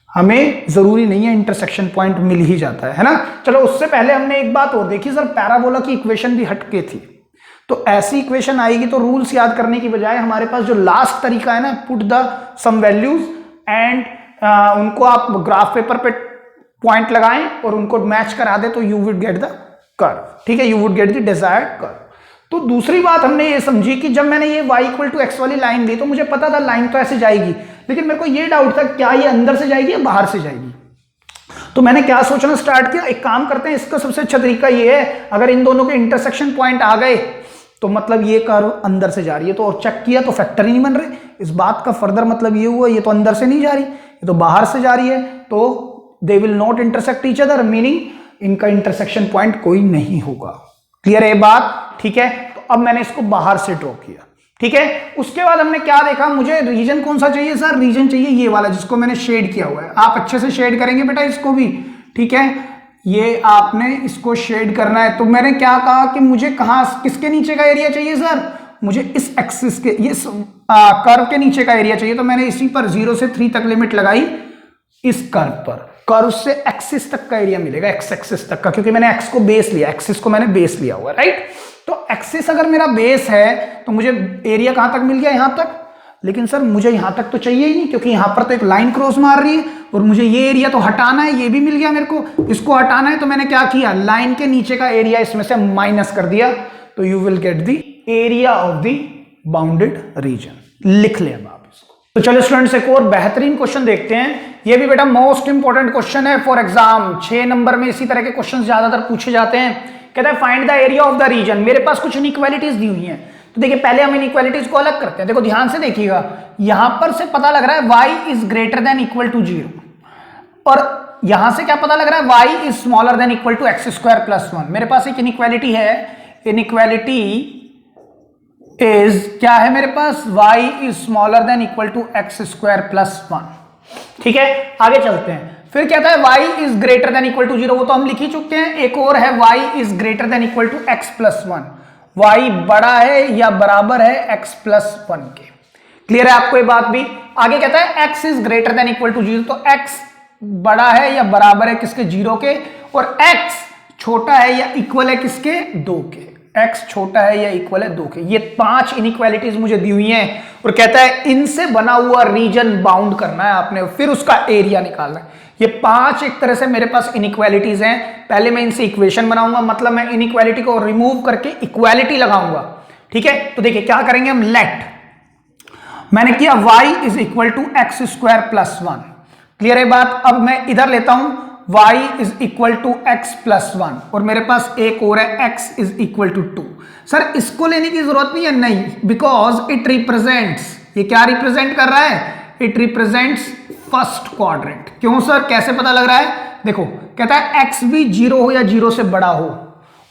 हमें जरूरी नहीं है इंटरसेक्शन पॉइंट मिल ही जाता है ना। चलो उससे पहले हमने एक बात और देखी सर, पैराबोला की इक्वेशन भी हटके थी। तो ऐसी इक्वेशन आएगी तो रूल्स याद करने की बजाय हमारे पास जो लास्ट तरीका है ना, put the some values and उनको आप ग्राफ पेपर पे पॉइंट लगाएं और उनको मैच करा दे तो you would get the curve, ठीक है, you would get the desired curve. तो दूसरी बात हमने ये समझी कि जब मैंने ये y इक्वल टू एक्स वाली लाइन दी तो मुझे पता था लाइन तो ऐसे जाएगी, लेकिन मेरे को ये डाउट था क्या ये अंदर से जाएगी या बाहर से जाएगी। तो मैंने क्या सोचना स्टार्ट किया, एक काम करते हैं, इसका सबसे अच्छा तरीका ये है, अगर इन दोनों के इंटरसेक्शन पॉइंट आ गए तो मतलब ये कर्व अंदर से जा रही है। तो और चेक किया तो फैक्टर ही नहीं बन रहे। इस बात का फर्दर मतलब ये हुआ ये तो अंदर से नहीं जा रही, ये तो बाहर से जा रही है, तो दे will not intersect each other, meaning इनका इंटरसेक्शन पॉइंट कोई नहीं होगा। क्लियर है बात, ठीक है। तो अब मैंने इसको बाहर से ड्रॉ किया, ठीक है। उसके बाद हमने क्या देखा, मुझे रीजन कौन सा चाहिए सर, रीजन चाहिए ये वाला जिसको मैंने शेड किया हुआ है। आप अच्छे से शेड करेंगे बेटा इसको भी, ठीक है, ये आपने इसको शेड करना है। तो मैंने क्या कहा कि मुझे कहां किसके नीचे का एरिया चाहिए सर, मुझे इस एक्सिस के, इस कर्व के नीचे का एरिया चाहिए। तो मैंने इसी पर 0 से 3 तक लिमिट लगाई, इस कर्व पर, कर्व से एक्सिस तक का एरिया मिलेगा, एक्स एक्सिस तक का, क्योंकि मैंने एक्स को बेस लिया, एक्सिस को मैंने बेस लिया हुआ, राइट। तो एक्सिस अगर मेरा बेस है तो मुझे एरिया कहां तक मिल गया, यहां तक। लेकिन सर मुझे यहां तक तो चाहिए ही नहीं, क्योंकि यहां पर तो एक लाइन क्रॉस मार रही है और मुझे ये एरिया तो हटाना है, ये भी मिल गया मेरे को, इसको हटाना है। तो मैंने क्या किया, लाइन के नीचे का एरिया इसमें से माइनस कर दिया, तो you will get the area of the bounded reason. लिख ले अब आप इसको। तो चलो स्टूडेंट्स, एक और बेहतरीन क्वेश्चन देखते हैं। ये भी बेटा मोस्ट इंपॉर्टेंट क्वेश्चन है फॉर एग्जाम। 6 नंबर में इसी तरह के क्वेश्चन ज्यादातर पूछे जाते हैं। कहता है find the area of the region. मेरे पास कुछ इनइक्वालिटीज दी हुई हैं, तो देखिए पहले हम इनइक्वालिटीज को अलग करते हैं। देखो ध्यान से देखिएगा, यहां पर से पता लग रहा है y is greater than equal to 0, और यहां से क्या पता लग रहा है, y is smaller than equal to x square plus 1। मेरे पास एक इनइक्वालिटी है, इनइक्वालिटी इज क्या है मेरे पास, y is smaller than equal to x square plus 1। ठीक है, आगे चलते हैं। फिर कहता है y is greater than equal to 0, वो तो हम लिख ही चुके हैं। एक और है y is greater than equal to x plus 1, y बड़ा है या बराबर है x प्लस 1 के। क्लियर है आपको ये बात भी। आगे कहता है x is greater than equal to 0, तो x बड़ा है या बराबर है किसके, 0 के, और x छोटा है या इक्वल है किसके, 2 के। x छोटा है या इक्वल है 2 के। ये 5 इनइक्वालिटीज मुझे दी हुई हैं, और कहता है इनसे बना हुआ रीजन बाउंड करना है आपने, फिर उसका एरिया निकालना है। ये 5 एक तरह से मेरे पास इनइक्वालिटीज हैं। पहले मैं इनसे इक्वेशन बनाऊंगा, मतलब मैं इनइक्वालिटी को रिमूव करके इक्वालिटी लगाऊंगा। ठीक है, तो देखिए क्या करेंगे हम, लेट, मैंने किया y is equal to x square plus 1। Clear है बात। अब मैं इधर लेता हूं y is equal to x plus 1, और मेरे पास एक और है x is equal to 2। Sir इसको लेने की जरूरत नहीं है, नहीं, बिकॉज इट रिप्रेजेंट्स, ये क्या रिप्रेजेंट कर रहा है, इट रिप्रेजेंट्स फर्स्ट क्वाड्रेंट। क्यों सर, कैसे पता लग रहा है, देखो कहता है x भी 0 हो या 0 से बड़ा हो,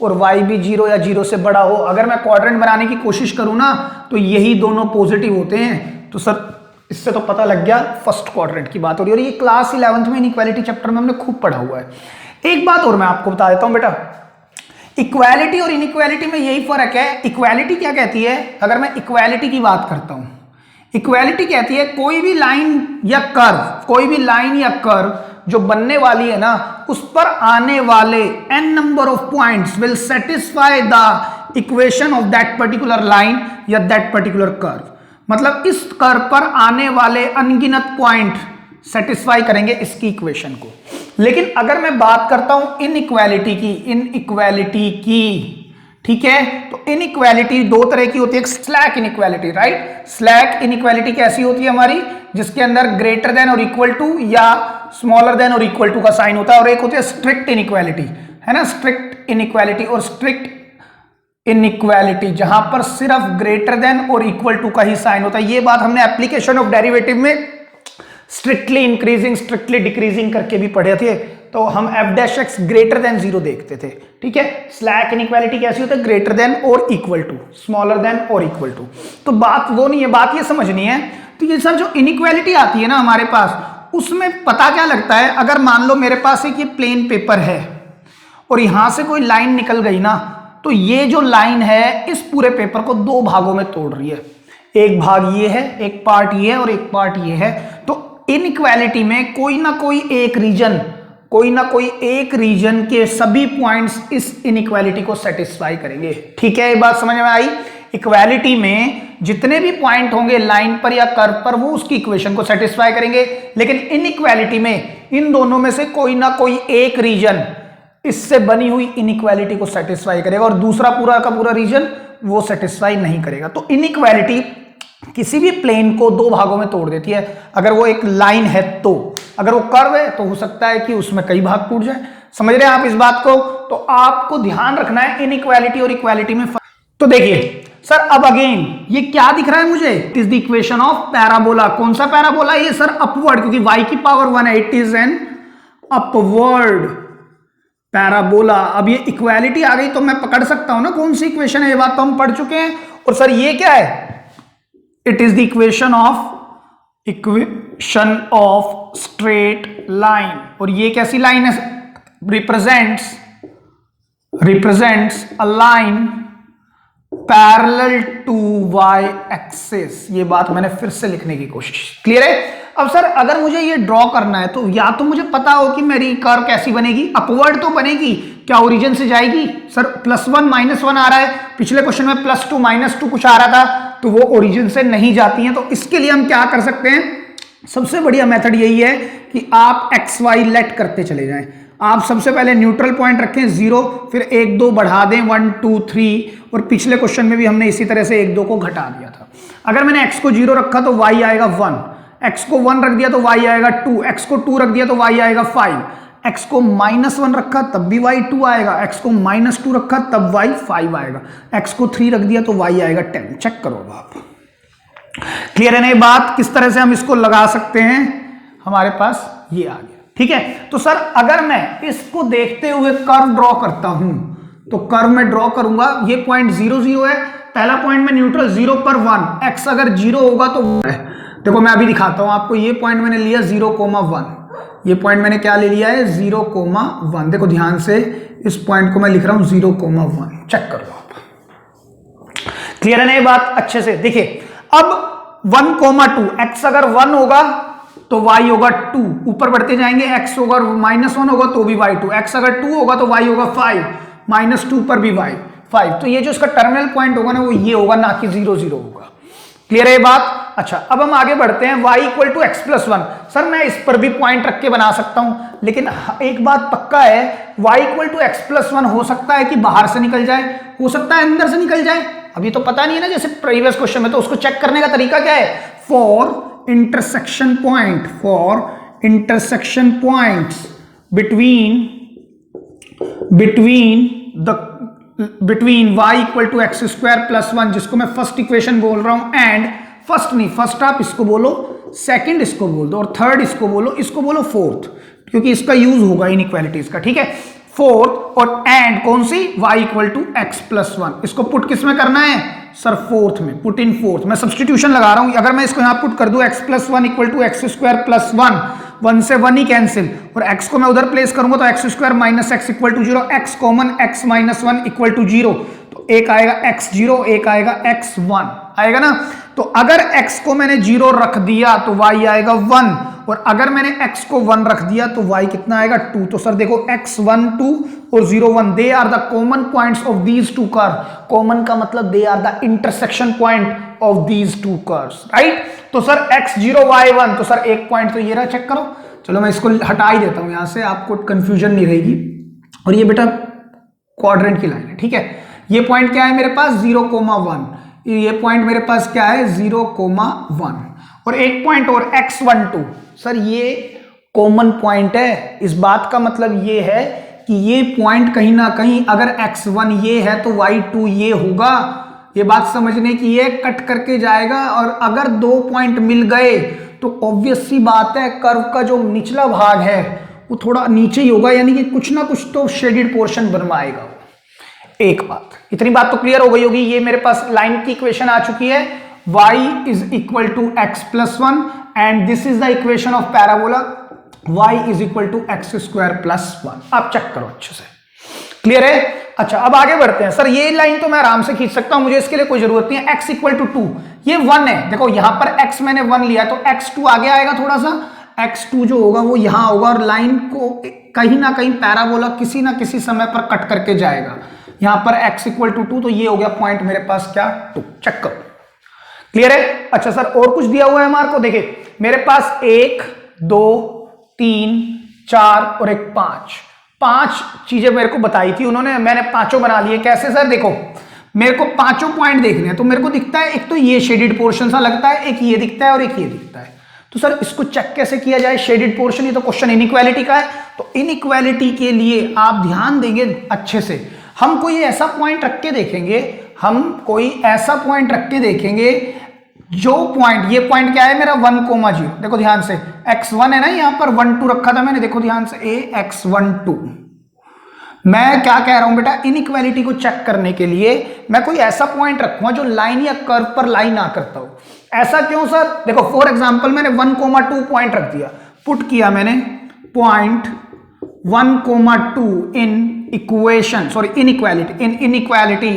और y भी 0 या 0 से बड़ा हो। अगर मैं क्वाड्रेंट बनाने की कोशिश करूं ना, तो यही दोनों पॉजिटिव होते हैं। तो सर इससे तो पता लग गया फर्स्ट क्वाड्रेंट की बात हो रही है, और ये क्लास 11th में इनइक्वालिटी चैप्टर में हमने खूब पढ़ा हुआ है। एक बात और मैं आपको बता देता हूं बेटा, इक्वालिटी और इनइक्वालिटी में यही फर्क है। इक्वालिटी क्या कहती है, अगर मैं इक्वालिटी की बात करता हूं, इक्वालिटी कहती है कोई भी लाइन या कर्व, कोई भी लाइन या कर्व जो बनने वाली है ना, उस पर आने वाले n number of points will satisfy the equation of that particular line या दैट पर्टिकुलर कर्व। मतलब इस कर्व पर आने वाले अनगिनत पॉइंट सेटिस्फाई करेंगे इसकी इक्वेशन को। लेकिन अगर मैं बात करता हूं इनइक्वालिटी की, इनइक्वालिटी की, ठीक है, तो इनइक्वालिटी 2 तरह की होती है। एक slack inequality, right. Slack inequality कैसी होती है हमारी, जिसके अंदर ग्रेटर देन और इक्वल टू या स्मॉलर देन और इक्वल टू का साइन होता है। और एक होती है स्ट्रिक्ट इनइक्वालिटी, है ना, स्ट्रिक्ट इनइक्वालिटी और स्ट्रिक्ट इनइक्वालिटी, जहां पर सिर्फ ग्रेटर देन और इक्वल टू का ही साइन होता है। ये बात हमने एप्लीकेशन ऑफ डेरिवेटिव में स्ट्रिक्टली इंक्रीजिंग, स्ट्रिक्टली डिक्रीजिंग करके भी पढ़े थे। तो हम f dash x greater than 0 देखते थे। ठीक है, स्लैक इनइक्वालिटी कैसी होती है, ग्रेटर देन और इक्वल टू, स्मॉलर देन और इक्वल टू। तो बात वो नहीं है, बात ये समझनी है। तो ये सर जो इनइक्वालिटी आती है ना हमारे पास, उसमें पता क्या लगता है, अगर मान लो मेरे पास एक ये प्लेन पेपर है और यहां से कोई लाइन निकल गई ना, तो ये जो लाइन है इस पूरे पेपर को 2 भागों में तोड़ रही है। एक भाग ये है, एक पार्ट ये है और एक पार्ट ये है। तो इनइक्वालिटी में कोई ना कोई एक रीजन के सभी पॉइंट्स इस इनइक्वालिटी को सेटिस्फाई करेंगे। ठीक है, ये बात समझ में आई। इक्वालिटी में जितने भी पॉइंट होंगे लाइन पर या कर्व पर, वो उसकी इक्वेशन को सेटिस्फाई करेंगे। लेकिन इनइक्वालिटी में इन दोनों में से कोई ना कोई एक रीजन इससे बनी हुई इनइक्वालिटी को सेटिस्फाई करेगा, और दूसरा पूरा का पूरा रीजन वो सेटिस्फाई नहीं करेगा। तो इनइक्वालिटी किसी भी प्लेन को 2 भागों में तोड़ देती है। अगर वो एक लाइन है तो, अगर वो कर्व है तो हो सकता है कि उसमें कई भाग टूट जाए। समझ रहे हैं आप इस बात को। तो आपको ध्यान रखना है इनइक्वालिटी और इक्वालिटी में फर्क। तो देखिए सर, अब अगेन ये क्या दिख रहा है मुझे, it is the equation of parabola. कौन सा पैराबोला, ये सर अपवर्ड, क्योंकि y की पावर 1 है, it is an upward parabola. अब ये इक्वालिटी आ गई तो मैं पकड़ सकता हूं ना कौन सी इक्वेशन है, ये बात तो हम पढ़ चुके हैं। और सर ये क्या है, it is the equation of straight line. और ये कैसी लाइन है? Represents a line parallel to y axis. ये बात मैंने फिर से लिखने की कोशिश। क्लियर है? अब सर अगर मुझे ये ड्रॉ करना है तो या तो मुझे पता हो कि मेरी कर्व कैसी बनेगी, अपवर्ड तो बनेगी, क्या ओरिजिन से जाएगी? सर +1 -1 आ रहा है, पिछले क्वेश्चन में +2 -2 कुछ आ रहा था, तो वो ओरिजिन से नहीं जाती हैं। तो इसके लिए हम क्या कर सकते हैं? सबसे बढ़िया मेथड यही है कि आप एक्स वाई लेट करते चले जाएं। आप सबसे पहले न्यूट्रल पॉइंट रखें 0, फिर 1 2 बढ़ा दें 1 2 3, और पिछले क्वेश्चन में भी हमने इसी तरह से 1 2 को घटा दिया था। अगर मैंने x को 0 रखा तो y आएगा 1, x को 1 रख दिया तो y आएगा 2, x को 2 रख दिया तो y आएगा 5, x को -1 रखा तब भी y 2 आएगा, x को -2 रखा तब y 5 आएगा, x को 3 रख दिया तो y आएगा 10। चेक करो आप। क्लियर है ना ये बात? किस तरह से हम इसको लगा सकते हैं? हमारे पास ये आ गया। ठीक है, तो सर अगर मैं इसको देखते हुए कर्व ड्रॉ करता हूं तो कर्व में ड्रॉ करूंगा, ये पॉइंट 0 0 है, पहला पॉइंट में न्यूट्रल 0 पर 1, x अगर 0 होगा तो देखो मैं अभी दिखाता हूं आपको। ये पॉइंट मैंने लिया 0,1, ये पॉइंट मैंने क्या ले लिया है? 0,1। देखो ध्यान से, इस पॉइंट को मैं लिख रहा हूं 0,1। चेक करो आप। क्लियर है ना ये बात? अच्छे से देखिए। अब 1,2, x अगर 1 होगा तो y होगा 2, ऊपर बढ़ते जाएंगे, x होगा -1 होगा तो भी y 2, x अगर 2 होगा तो y होगा 5, -2 पर भी y 5। तो ये जो इसका टर्मिनल पॉइंट होगा ना वो ये होगा, ना कि 0 0 होगा। क्लियर है ये बात? अच्छा, अब हम आगे बढ़ते हैं। y = x+1। सर मैं इस पर भी पॉइंट रख के बना सकता हूं, लेकिन एक बात पक्का है, y = x+1 हो सकता है कि बाहर से निकल जाए, हो सकता है अंदर से निकल जाए, अभी तो पता नहीं है ना, जैसे प्रीवियस क्वेश्चन में। तो उसको चेक करने का तरीका क्या है? For intersection points between y = x² + 1, जिसको मैं फर्स्ट इक्वेशन बोल रहा हूं, एंड फर्स्ट आप इसको बोलो, सेकंड इसको बोल दो, और थर्ड इसको बोलो फोर्थ, क्योंकि इसका यूज होगा इनइक्वालिटीज का। ठीक है, फोर्थ और एंड कौन सी? y = x+1। इसको पुट किस में करना है? सर फोर्थ में, पुट इन फोर्थ। मैं सब्स्टिट्यूशन लगा रहा हूं। अगर मैं इसको यहां पुट कर दूं x+1 = x² + 1, 1 से 1 ही कैंसिल, और x को मैं उधर प्लेस करूंगा तो x² - x = 0, x common, x - 1 = 0, तो एक आएगा x0, एक आएगा x1 आएगा ना। तो अगर x को मैंने 0 रख दिया तो y आएगा 1, और अगर मैंने x को 1 रख दिया तो y कितना आएगा? 2। तो सर देखो x1 2 और 0 1, they are the common points of these two curve. Common का मतलब they are the intersection point of these two curves, right? तो सर x0 y1, तो सर एक पॉइंट तो ये रहा, चेक करो। चलो मैं इसको हटा ही देता हूं यहां से, आपको कंफ्यूजन नहीं रहेगी। और ये बेटा क्वाड्रेंट की लाइन है, ठीक है। ये पॉइंट क्या है मेरे पास? 0,1। ये पॉइंट मेरे पास क्या है? 0,1। और एक पॉइंट और x12, सर ये कॉमन पॉइंट है। इस बात का मतलब ये है कि ये पॉइंट कहीं ना कहीं, अगर x1 ये है तो y2 ये होगा। ये बात समझने की है, कट करके जाएगा। और अगर 2 पॉइंट मिल गए तो ऑब्वियस सी बात है, कर्व का जो निचला भाग है वो थोड़ा नीचे ही होगा, यानी कि कुछ ना कुछ तो शेडेड पोर्शन बनवाएगा। एक बात, इतनी बात तो क्लियर हो गई होगी। ये मेरे पास लाइन की इक्वेशन आ चुकी है, y = x+1, and this is the equation of parabola y = x² + 1। आप चेक करो अच्छे से। क्लियर है? अच्छा, अब आगे बढ़ते हैं। सर ये लाइन तो मैं आराम से खींच सकता हूं, मुझे इसके लिए कोई जरूरत नहीं है। x = 2, ये 1 है। देखो यहां पर x मैंने 1 लिया तो x2 आगे आएगा, थोड़ा सा x2 जो होगा वो यहां होगा, और लाइन को कहीं ना कहीं पैराबोला किसी ना किसी समय पर कट करके जाएगा। यहां पर x = 2, तो ये हो गया पॉइंट मेरे पास क्या? 2। चेक करो। क्लियर है? अच्छा सर और कुछ दिया हुआ है हमारे को? देखिए मेरे पास 1 2 3 4 और एक 5 चीजें मेरे को बताई थी उन्होंने, मैंने पांचों बना लिए। कैसे सर? देखो मेरे को पांचों पॉइंट देखने हैं, तो मेरे को दिखता है एक तो ये शेडेड पोर्शन सा लगता है, एक ये दिखता है और एक ये दिखता है। तो सर इसको चेक कैसे किया जाए? शेडेड पोर्शन, ये तो क्वेश्चन इनइक्वालिटी का है, तो इनइक्वालिटी के लिए आप ध्यान देंगे अच्छे से। हम कोई ऐसा पॉइंट रख के देखेंगे, जो पॉइंट, ये पॉइंट क्या है मेरा? 1,0। देखो ध्यान से, x1 है ना, यहां पर 1 2 रखा था मैंने, देखो ध्यान से, a x1 2। मैं क्या कह रहा हूं बेटा, इनइक्वालिटी को चेक करने के लिए मैं कोई ऐसा पॉइंट रखूंगा जो लाइन या कर्व पर लाइन ना करता हो। ऐसा क्यों सर? देखो फॉर एग्जांपल मैंने 1,2 पॉइंट रख दिया, पुट किया मैंने point 1,2 in equation, sorry inequality, in inequality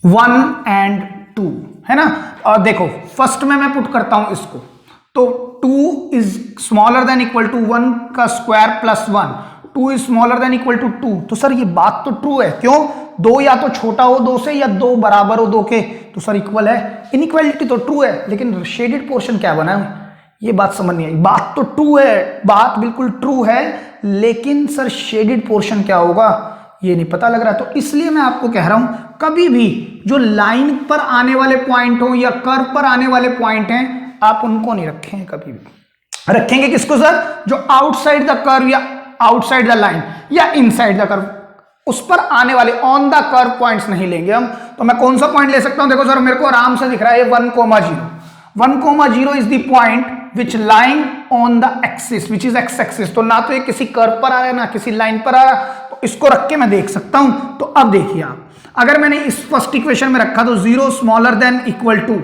1 and 2, है ना। और देखो फर्स्ट में मैं पुट करता हूं इसको, तो 2 is smaller than equal to 1 का square plus 1, 2 is smaller than equal to 2। तो सर ये बात तो ट्रू है, क्यों? 2 या तो छोटा हो 2 से या 2 बराबर हो 2 के, तो सर इक्वल है। इनइक्वालिटी तो ट्रू है, लेकिन शेडेड पोर्शन क्या बना है, ये बात समझ नहीं आई। बात तो ट्रू है, बात बिल्कुल ट्रू है, लेकिन सर शेडेड पोर्शन क्या होगा ये नहीं पता लग रहा। तो इसलिए मैं आपको कह रहा हूं कभी भी जो लाइन पर आने वाले पॉइंट हो या कर्व पर आने वाले पॉइंट हैं, आप उनको नहीं रखेंगे कभी भी। रखेंगे किसको सर? जो आउटसाइड द कर्व या आउटसाइड द लाइन या इनसाइड द कर्व, उस पर आने वाले ऑन द कर्व पॉइंट्स नहीं लेंगे हम। तो मैं कौन सा पॉइंट ले सकता हूं? देखो सर मेरे को आराम से दिख रहा है 1,0, 1,0 is the point which line on the axis which is x axis. तो ना तो ये किसी कर्व पर आ रहा है ना किसी लाइन पर आ रहा है, तो इसको रख के मैं देख सकता हूं। तो अब देखिए आप, अगर मैंने इस फर्स्ट इक्वेशन में रखा तो 0 स्मॉलर देन इक्वल टू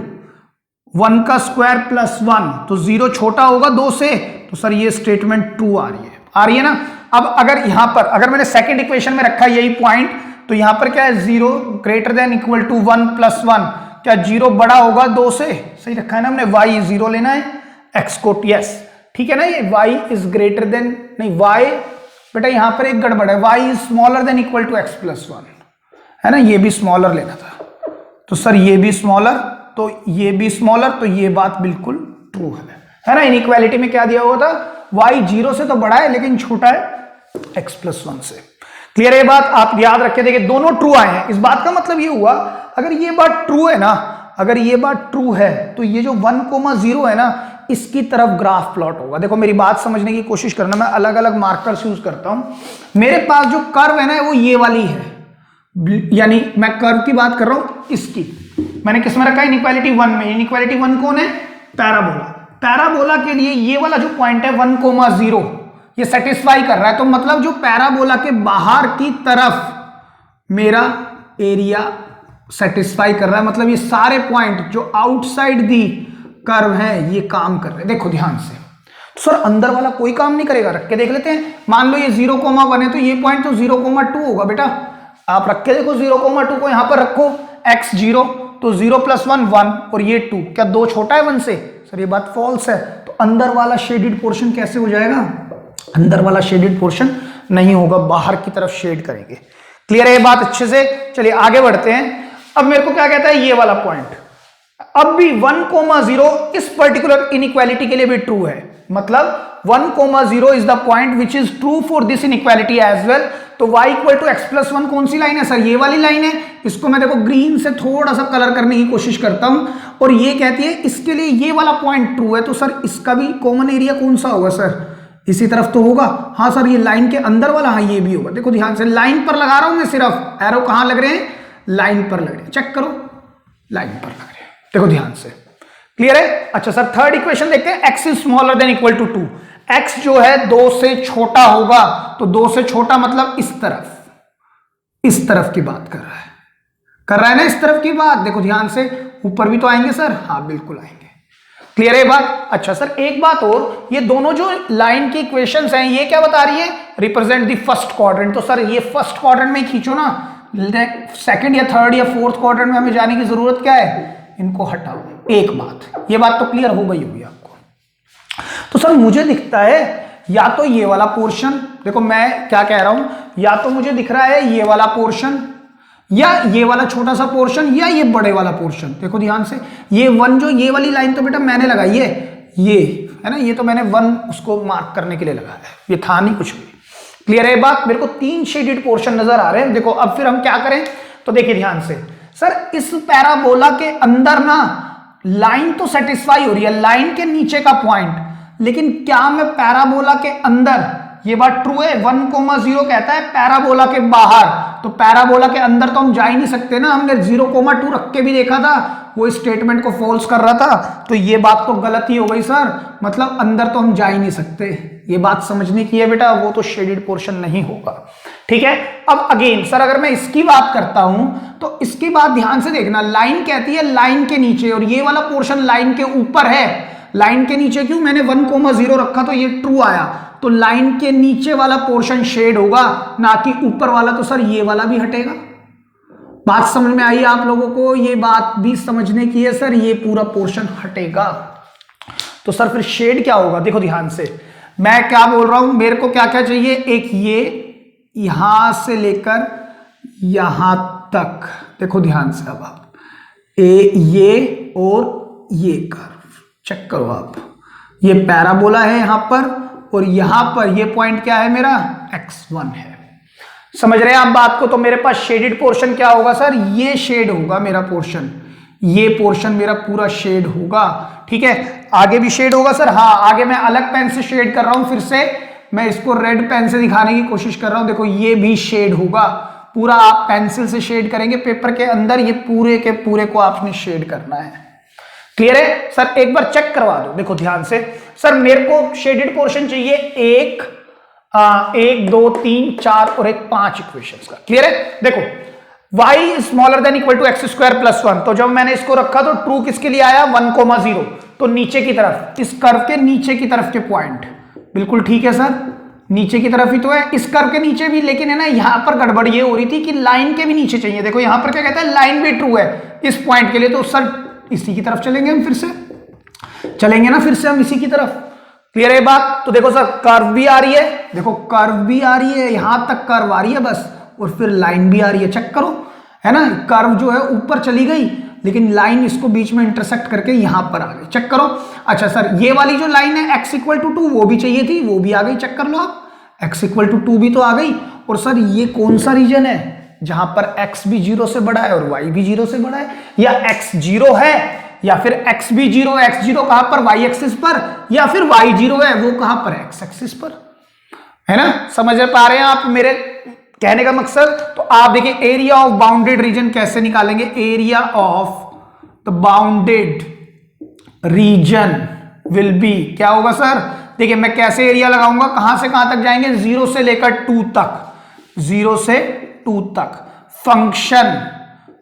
1 का स्क्वायर प्लस 1, तो 0 छोटा होगा 2 से, तो सर ये स्टेटमेंट ट्रू आ रही है ना। अब अगर यहां पर अगर मैंने सेकंड इक्वेशन में रखा यही पॉइंट, तो यहां पर क्या है 0 greater than equal to 1 plus 1, क्या 0 बड़ा होगा 2 से? सही रखा है ना हमने, y 0 लेना है, x को यस ठीक है ना। ये y इज ग्रेटर देन, नहीं y बेटा यहां पर एक गड़बड़ है, y is smaller than equal to x plus 1, है ना। ये भी स्मॉलर लेना था, तो सर ये भी स्मॉलर, तो ये भी स्मॉलर, तो ये बात बिल्कुल ट्रू है ना। इनइक्वालिटी में क्या दिया हुआ था, y 0 से तो बड़ा है लेकिन छोटा है x प्लस 1 से। क्लियर है ये बात? आप याद रखे, देखिए दोनों ट्रू आए हैं। इस बात का मतलब ये हुआ, अगर ये बात ट्रू है ना, अगर ये बात ट्रू है तो ये जो 1,0 है ना, इसकी तरफ ग्राफ प्लॉट होगा। देखो मेरी बात समझने की कोशिश करना, मैं अलग अलग मार्कर्स यूज करता हूं। मेरे पास जो कर्व है ना वो ये वाली है, यानी मैं कर्व की बात कर रहा हूं इसकी। मैंने किस में रखा है? इनइक्वालिटी 1 में। इनइक्वालिटी 1 कौन है? पैराबोला। पैराबोला के लिए ये वाला जो पॉइंट है 1,0 ये सेटिस्फाई कर रहा है, तो मतलब जो पैराबोला के बाहर की तरफ मेरा एरिया सेटिस्फाई कर रहा है, मतलब ये सारे पॉइंट जो आउटसाइड दी कर्व है ये काम कर रहे हैं। देखो ध्यान से, तो सर अंदर वाला कोई काम नहीं करेगा, रख के देख लेते हैं। मान लो ये 0,1 है, तो ये पॉइंट तो 0,2 होगा बेटा। आप रख के देखो 0,2 को यहां पर रखो, x 0 तो 0 प्लस 1 1, और ये 2, क्या 2 छोटा है 1 से? सर ये बात फॉल्स है। तो अंदर वाला शेडेड पोर्शन कैसे हो जाएगा? अंदर वाला शेडेड पोर्शन नहीं होगा, बाहर की तरफ शेड करेंगे। क्लियर है ये बात अच्छे से? चलिए आगे बढ़ते हैं। अब मेरे को क्या कहता है ये वाला पॉइंट, अब भी 1,0 इस पर्टिकुलर इनइक्वालिटी के लिए भी ट्रू है, मतलब 1,0 is the point which is true for this inequality as well. तो y equal to x plus 1 कौन सी लाइन है सर? ये वाली लाइन है। इसको मैं देखो ग्रीन से थोड़ा सा कलर करने की कोशिश करता हूं, और ये कहती है इसके लिए ये वाला पॉइंट ट्रू है, तो सर इसका भी कॉमन एरिया कौन सा होगा सर? इसी तरफ तो होगा। हाँ सर ये लाइन के अंदर वाला, हाँ ये भी होगा। देखो ध्यान से, लाइन पर लगा रहा हूं मैं, सिर्फ एरो कहां लग रहे हैं? लाइन पर लग रहे हैं। चेक करो, लाइन पर लग रहे हैं, देखो ध्यान से। क्लियर है? अच्छा सर थर्ड इक्वेशन देखते हैं। x is smaller than equal to 2, x जो है 2 से छोटा होगा, तो 2 से छोटा मतलब इस तरफ की बात कर रहा है ना, इस तरफ की बात। देखो ध्यान से, ऊपर भी तो आएंगे सर, हाँ बिल्कुल आएंगे। क्लियर है बात? अच्छा सर एक बात और, ये दोनों जो लाइन की इक्वेशंस हैं ये क्या बता रही है? Represent the first quadrant. तो सर ये फर्स्ट क्वाड्रेंट में खींचो ना, सेकंड या थर्ड या फोर्थ क्वाड्रेंट में हमें जाने की जरूरत क्या है? इनको हटाओ। एक बात, ये बात तो क्लियर हो गई होगी आपको। तो सर मुझे दिखता है या तो ये वाला पोर्शन, देखो मैं क्या कह रहा हूं, या तो मुझे दिख रहा है ये वाला पोर्शन, या ये वाला छोटा सा पोर्शन, या ये बड़े वाला पोर्शन। देखो ध्यान से, ये 1 जो ये वाली लाइन तो बेटा मैंने लगाई है, ये है ना, ये तो मैंने 1 उसको मार्क करने के लिए लगाया है, ये था नहीं कुछ भी। क्लियर है बात? मेरे को 3 शेडेड पोर्शन नजर आ रहे हैं। देखो अब फिर हम क्या करें, तो देखिए ध्यान से, सर इस पैराबोला के अंदर ना लाइन तो सेटिस्फाई हो रही है, लाइन के नीचे का पॉइंट, लेकिन क्या मैं पैराबोला के अंदर ये बात ट्रू है। 1,0 कहता है पैराबोला के बाहर, तो पैराबोला के अंदर तो हम जा ही नहीं सकते ना, हमने 0,2 रख के भी देखा था, वो स्टेटमेंट को फॉल्स कर रहा था, तो ये बात तो गलत ही हो गई सर, मतलब अंदर तो हम जा ही नहीं सकते। ये बात समझने की है बेटा, वो तो शेडेड पोर्शन नहीं होगा। ठीक है, अब अगेन सर अगर मैं इसकी बात करता हूं तो इसकी बात ध्यान से देखना, लाइन कहती है लाइन के नीचे, और ये वाला पोर्शन लाइन के ऊपर है। लाइन के नीचे क्यों, मैंने 1,0 रखा तो ये ट्रू आया, तो लाइन के नीचे वाला पोर्शन शेड होगा, ना कि ऊपर वाला। तो सर ये वाला भी हटेगा। बात समझ में आई आप लोगों को, ये बात भी समझने की है सर, ये पूरा पोर्शन हटेगा। तो सर फिर शेड क्या होगा, देखो ध्यान से मैं क्या बोल रहा हूं, मेरे को क्या क्या चाहिए, एक ये यहां से लेकर यहां तक, देखो ध्यान से, अब आप ये और ये कर्व चेक करो आप, ये पैराबोला है यहां पर, और यहां पर ये पॉइंट क्या है मेरा, x1 है। समझ रहे हैं आप बात को। तो मेरे पास शेडेड पोर्शन क्या होगा सर, ये शेड होगा मेरा पोर्शन, ये पोर्शन मेरा पूरा शेड होगा। ठीक है, आगे भी शेड होगा सर, हाँ आगे मैं अलग पेन से शेड कर रहा हूं, फिर से मैं इसको रेड पेन से दिखाने की कोशिश कर रहा हूं, देखो ये भी शेड होगा पूरा, आप पेंसिल से शेड करेंगे पेपर के अंदर, ये पूरे के पूरे को आपने शेड करना है। क्लियर है सर, एक बार चेक करवा दो, देखो ध्यान से सर, मेरे को शेडेड पोर्शन चाहिए 1 2 3 4 और एक 5 इक्वेशंस का। क्लियर है, देखो y smaller than equal to x square plus 1, तो जब मैंने इसको रखा तो ट्रू किसके लिए आया, 1,0, तो नीचे की तरफ, इस कर्व के नीचे की तरफ के पॉइंट, बिल्कुल ठीक है सर, नीचे की तरफ ही तो है, इस कर्व के नीचे भी, लेकिन है ना यहां पर गड़बड़ ये हो रही थी कि लाइन के भी नीचे चाहिए। देखो यहां पर क्या कहता है, लाइन भी ट्रू है इस पॉइंट के लिए, तो सर इसी की तरफ चलेंगे हम, फिर से चलेंगे ना, फिर से हम इसी की तरफ। क्लियर है बात। तो देखो सर कर्व भी आ रही है, देखो कर्व भी आ रही है, यहां तक कर्व आ रही है बस, और फिर लाइन भी आ रही है, चेक करो, है ना, कर्व जो है ऊपर चली गई, लेकिन लाइन इसको बीच में इंटरसेक्ट करके यहां पर आ गई, चेक करो। अच्छा सर ये वाली जो लाइन है x = 2 वो भी चाहिए थी, वो भी आ गई, चेक कर लो आप, x = 2 भी तो आ गई। और सर ये कौन सा रीजन है जहां पर x भी 0 से बड़ा है और y भी 0 से बड़ा है, या x 0 है या फिर x भी 0 है, x 0 कहां पर, y एक्सिस पर, या फिर y 0 है वो कहां पर, x एक्सिस पर, है ना। समझ पा रहे हैं आप मेरे कहने का मकसद। तो आप देखिए एरिया ऑफ बाउंडेड रीजन कैसे निकालेंगे, area of the bounded reason will be, क्या होगा सर, देखिए मैं कैसे एरिया लगाऊंगा, कहां से कहां तक जाएंगे, 0 से लेकर 2 तक, 0 से 2 तक, function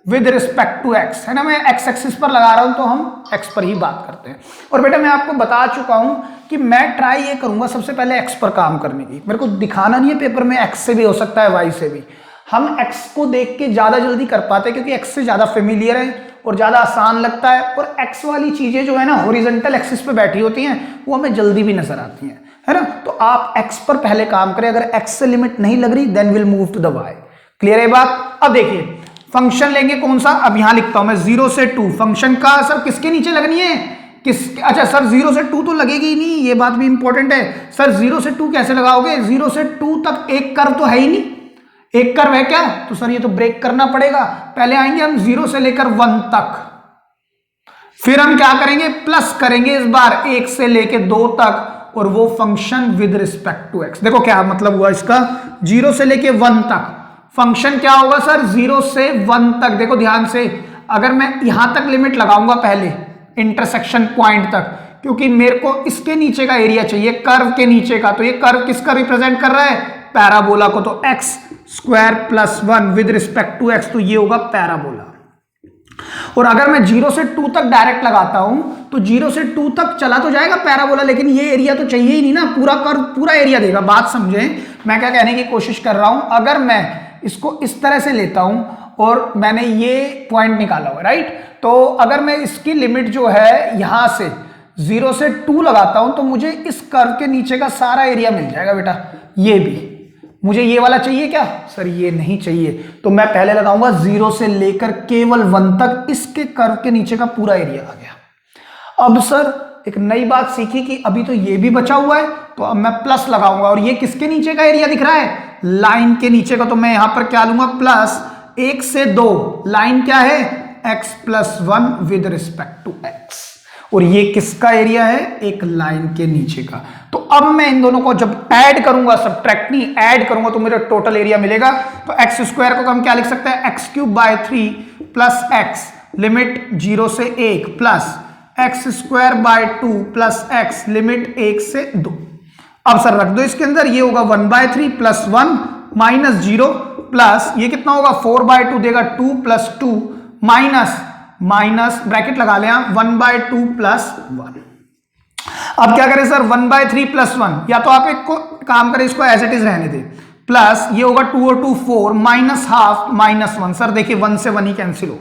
with respect to x, है ना, मैं x एक्सिस पर लगा रहा हूं तो हम x पर ही बात करते हैं। और बेटा मैं आपको बता चुका हूं कि मैं ट्राई ये करूंगा सबसे पहले x पर काम करने की, मेरे को दिखाना नहीं है पेपर में, x से भी हो सकता है y से भी, हम x को देख के ज्यादा जल्दी कर पाते हैं क्योंकि x से ज्यादा फेमिलियर है और ज्यादा आसान लगता है, और x वाली चीजें जो है ना हॉरिजॉन्टल एक्सिस पे बैठी होती हैं वो हमें जल्दी भी नजर आती हैं, है ना। तो आप x पर पहले काम करें, अगर x से लिमिट नहीं लग रही then will move to the y। Clear है बात। अब देखिए फंक्शन लेंगे कौन सा, अब यहां लिखता हूं मैं 0 से 2, फंक्शन का सर किसके नीचे लगनी है, अच्छा सर 0 से 2 तो लगेगी ही नहीं, ये बात भी इंपॉर्टेंट है सर, 0 से 2 कैसे लगाओगे, 0 से 2 तक एक कर्व तो है ही नहीं, एक कर्व है क्या, तो सर ये तो ब्रेक करना पड़ेगा, पहले आएंगे हम 0 से लेकर 1 तक, फिर हम क्या करेंगे, प्लस करेंगे इस बार 1 से लेकर 2 तक, और वो function with respect to x। देखो क्या मतलब हुआ इसका, 0 से लेकर 1 तक फंक्शन क्या होगा सर, 0 से 1 तक, देखो ध्यान से, अगर मैं यहां तक लिमिट लगाऊंगा पहले इंटरसेक्शन पॉइंट तक, क्योंकि मेरे को इसके नीचे का एरिया चाहिए, कर्व के नीचे का, तो ये कर्व किसका रिप्रेजेंट कर रहा है, पैराबोला को, तो x square plus 1 with respect to x, तो ये होगा पैराबोला। और अगर मैं 0 से 2 तक डायरेक्ट लगाता हूं तो 0 से 2 तक चला तो जाएगा पैराबोला, लेकिन ये एरिया तो चाहिए ही नहीं ना, पूरा कर्व पूरा एरिया देगा। बात समझें मैं क्या कहने की कोशिश कर रहा हूं, अगर मैं इसको इस तरह से लेता हूं और मैंने ये पॉइंट निकाला हुआ, राइट, तो अगर मैं इसकी लिमिट जो है यहां से 0 से 2 लगाता हूं तो मुझे इस कर्व के नीचे का सारा एरिया मिल जाएगा बेटा, ये भी मुझे ये वाला चाहिए क्या सर, ये नहीं चाहिए, तो मैं पहले लगाऊंगा 0 से लेकर केवल 1 तक, इसके कर्व के नीचे का पूरा एरिया आ गया। अब सर एक नई बात सीखी कि अभी तो ये भी बचा हुआ है, तो अब मैं प्लस लगाऊंगा, और ये किसके नीचे का एरिया दिख रहा है, लाइन के नीचे का, तो मैं यहां पर क्या लूंगा, प्लस 1 से 2, लाइन क्या है, x + 1 with respect to x, और ये किसका एरिया है, एक लाइन के नीचे का, तो अब मैं इन दोनों को जब ऐड करूंगा, सब्ट्रैक्ट नहीं ऐड करूंगा, तो मेरा टोटल एरिया मिलेगा। तो एक्स स्क्वायर को हम क्या लिख सकते हैं, x cube by 3 plus x limit 0 से 1 plus x square by 2 plus x limit 1 से 2। अब सर रख दो इसके अंदर, ये होगा 1/3 प्लस 1 माइनस 0 प्लस ये कितना होगा 4/2 देगा 2 प्लस 2 माइनस ब्रैकेट लगा लें 1/2 प्लस 1। अब क्या करें सर 1/3 प्लस 1, या तो आप एक को काम करें इसको एज इट इज रहने दें, प्लस ये होगा 2 और 2 4 माइनस हाफ माइनस 1। सर देखिए 1 से 1 ही कैंसिल हो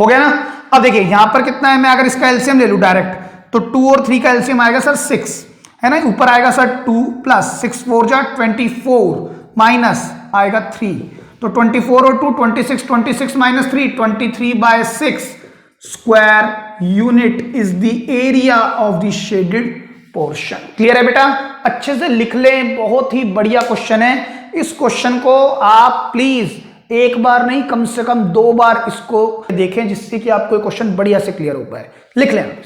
गया ना। अब देखिए यहां पर कितना है, मैं अगर इसका एलसीएम ले लूं डायरेक्ट तो 2 और 3 का एलसीएम आएगा सर 6 है ना, ऊपर आएगा सर 2 प्लस 6 4 जा 24 माइनस आएगा 3, तो 24 और 2 26, 26 minus 3 23/6 square unit is the area of the shaded portion. Clear है बेटा, अच्छे से लिख लें, बहुत ही बढ़िया क्वेश्चन है। इस क्वेश्चन को आप प्लीज एक बार नहीं कम से कम 2 बार इसको देखें, जिससे कि आपको क्वेश्चन बढ़िया से क्लियर हो पाए। लिख लें।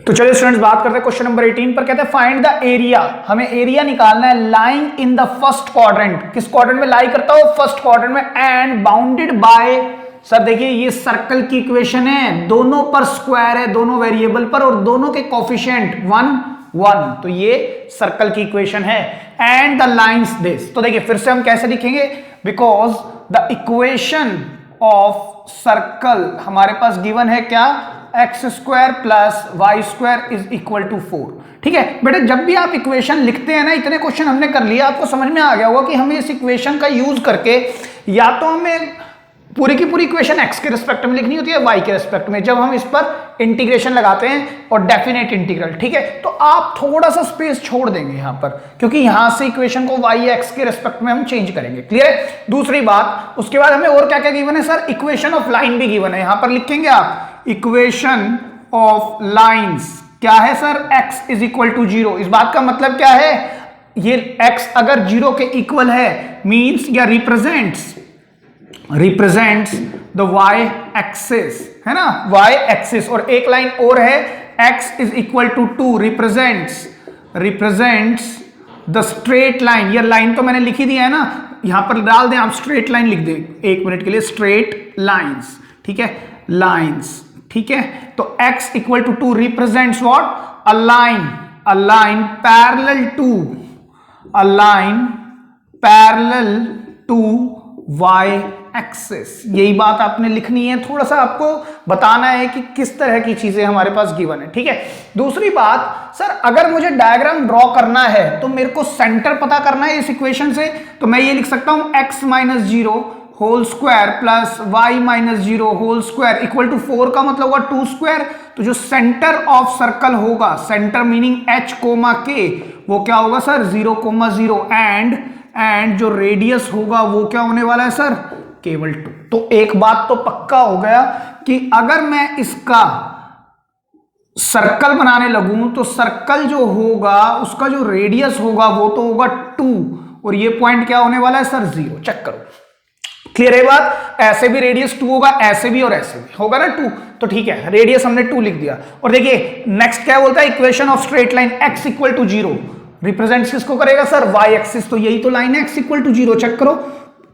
तो चलिए स्टूडेंट्स बात करते हैं क्वेश्चन नंबर 18 पर। कहते हैं फाइंड द एरिया, हमें एरिया निकालना है lying in the first quadrant. किस क्वाड्रेंट में लाई करता हो, फर्स्ट क्वाड्रेंट में, एंड बाउंडेड बाय, सर देखिए ये सर्कल की इक्वेशन है, दोनों पर स्क्वायर है, दोनों वेरिएबल पर, और दोनों के कोफिशिएंट 1 1, तो ये सर्कल की इक्वेशन है। एंड द लाइंस दिस, तो देखिए फिर से हम कैसे लिखेंगे, because the equation of circle हमारे पास गिवन है क्या, x square plus y square is equal to 4। ठीक है बेटे, जब भी आप इक्वेशन लिखते हैं ना, इतने क्वेश्चन हमने कर लिया, आपको समझ में आ गया होगा कि हमें इस इक्वेशन का यूज करके या तो हमें पूरी की पूरी इक्वेशन एक्स के रिस्पेक्ट में लिखनी होती है, वाई के रिस्पेक्ट में, जब हम इस पर इंटीग्रेशन लगाते हैं और डेफिनेट इंटीग्रल। ठीक है, तो आप थोड़ा सा स्पेस छोड़ देंगे यहां पर, क्योंकि यहां से इक्वेशन को वाई एक्स के रिस्पेक्ट में हम चेंज करेंगे। क्लियर है। दूसरी बात, उसके बाद हमें और क्या क्या गिवन है सर, इक्वेशन ऑफ लाइन भी गिवन है, यहां पर लिखेंगे आप इक्वेशन ऑफ लाइंस क्या है sir, x is equal to 0। इस बात का मतलब क्या है, ये x अगर 0 के इक्वल है मींस या रिप्रेजेंट्स द y एक्सिस, है ना, y एक्सिस। और एक लाइन और है x is equal to 2 represents the straight line. ये लाइन तो मैंने लिखी दी है ना, यहां पर डाल दें आप, स्ट्रेट लाइन लिख दें एक मिनट के लिए, स्ट्रेट लाइंस। ठीक है, लाइंस। ठीक है, तो x equal to 2 represents what, a line parallel to y axis. यही बात आपने लिखनी है, थोड़ा सा आपको बताना है कि किस तरह की चीजें हमारे पास गिवन है। ठीक है, दूसरी बात सर, अगर मुझे डायग्राम ड्रॉ करना है तो मेरे को सेंटर पता करना है इस इक्वेशन से, तो मैं ये लिख सकता हूं x minus 0 whole square plus y minus 0 whole square equal to 4 का मतलब होगा 2 स्क्वायर। तो जो सेंटर ऑफ सर्कल होगा, centre meaning h comma k, वो क्या होगा सर 0,0, एंड जो रेडियस होगा वो क्या होने वाला है सर, केवल 2। तो एक बात तो पक्का हो गया कि अगर मैं इसका सर्कल बनाने लगूं तो सर्कल जो होगा उसका जो रेडियस होगा वो तो होगा 2, और ये पॉइंट क्या होने वाला है सर 0। चेक करो, क्लियर है बात। ऐसे भी रेडियस 2 होगा, ऐसे भी और ऐसे भी होगा ना 2, तो ठीक है, रेडियस हमने 2 लिख दिया। और देखिए नेक्स्ट क्या बोलता है, equation of straight line x equal to 0 represent किसको करेगा सर, y एक्सिस। तो यही तो लाइन है x इक्वल टू 0। चेक करो,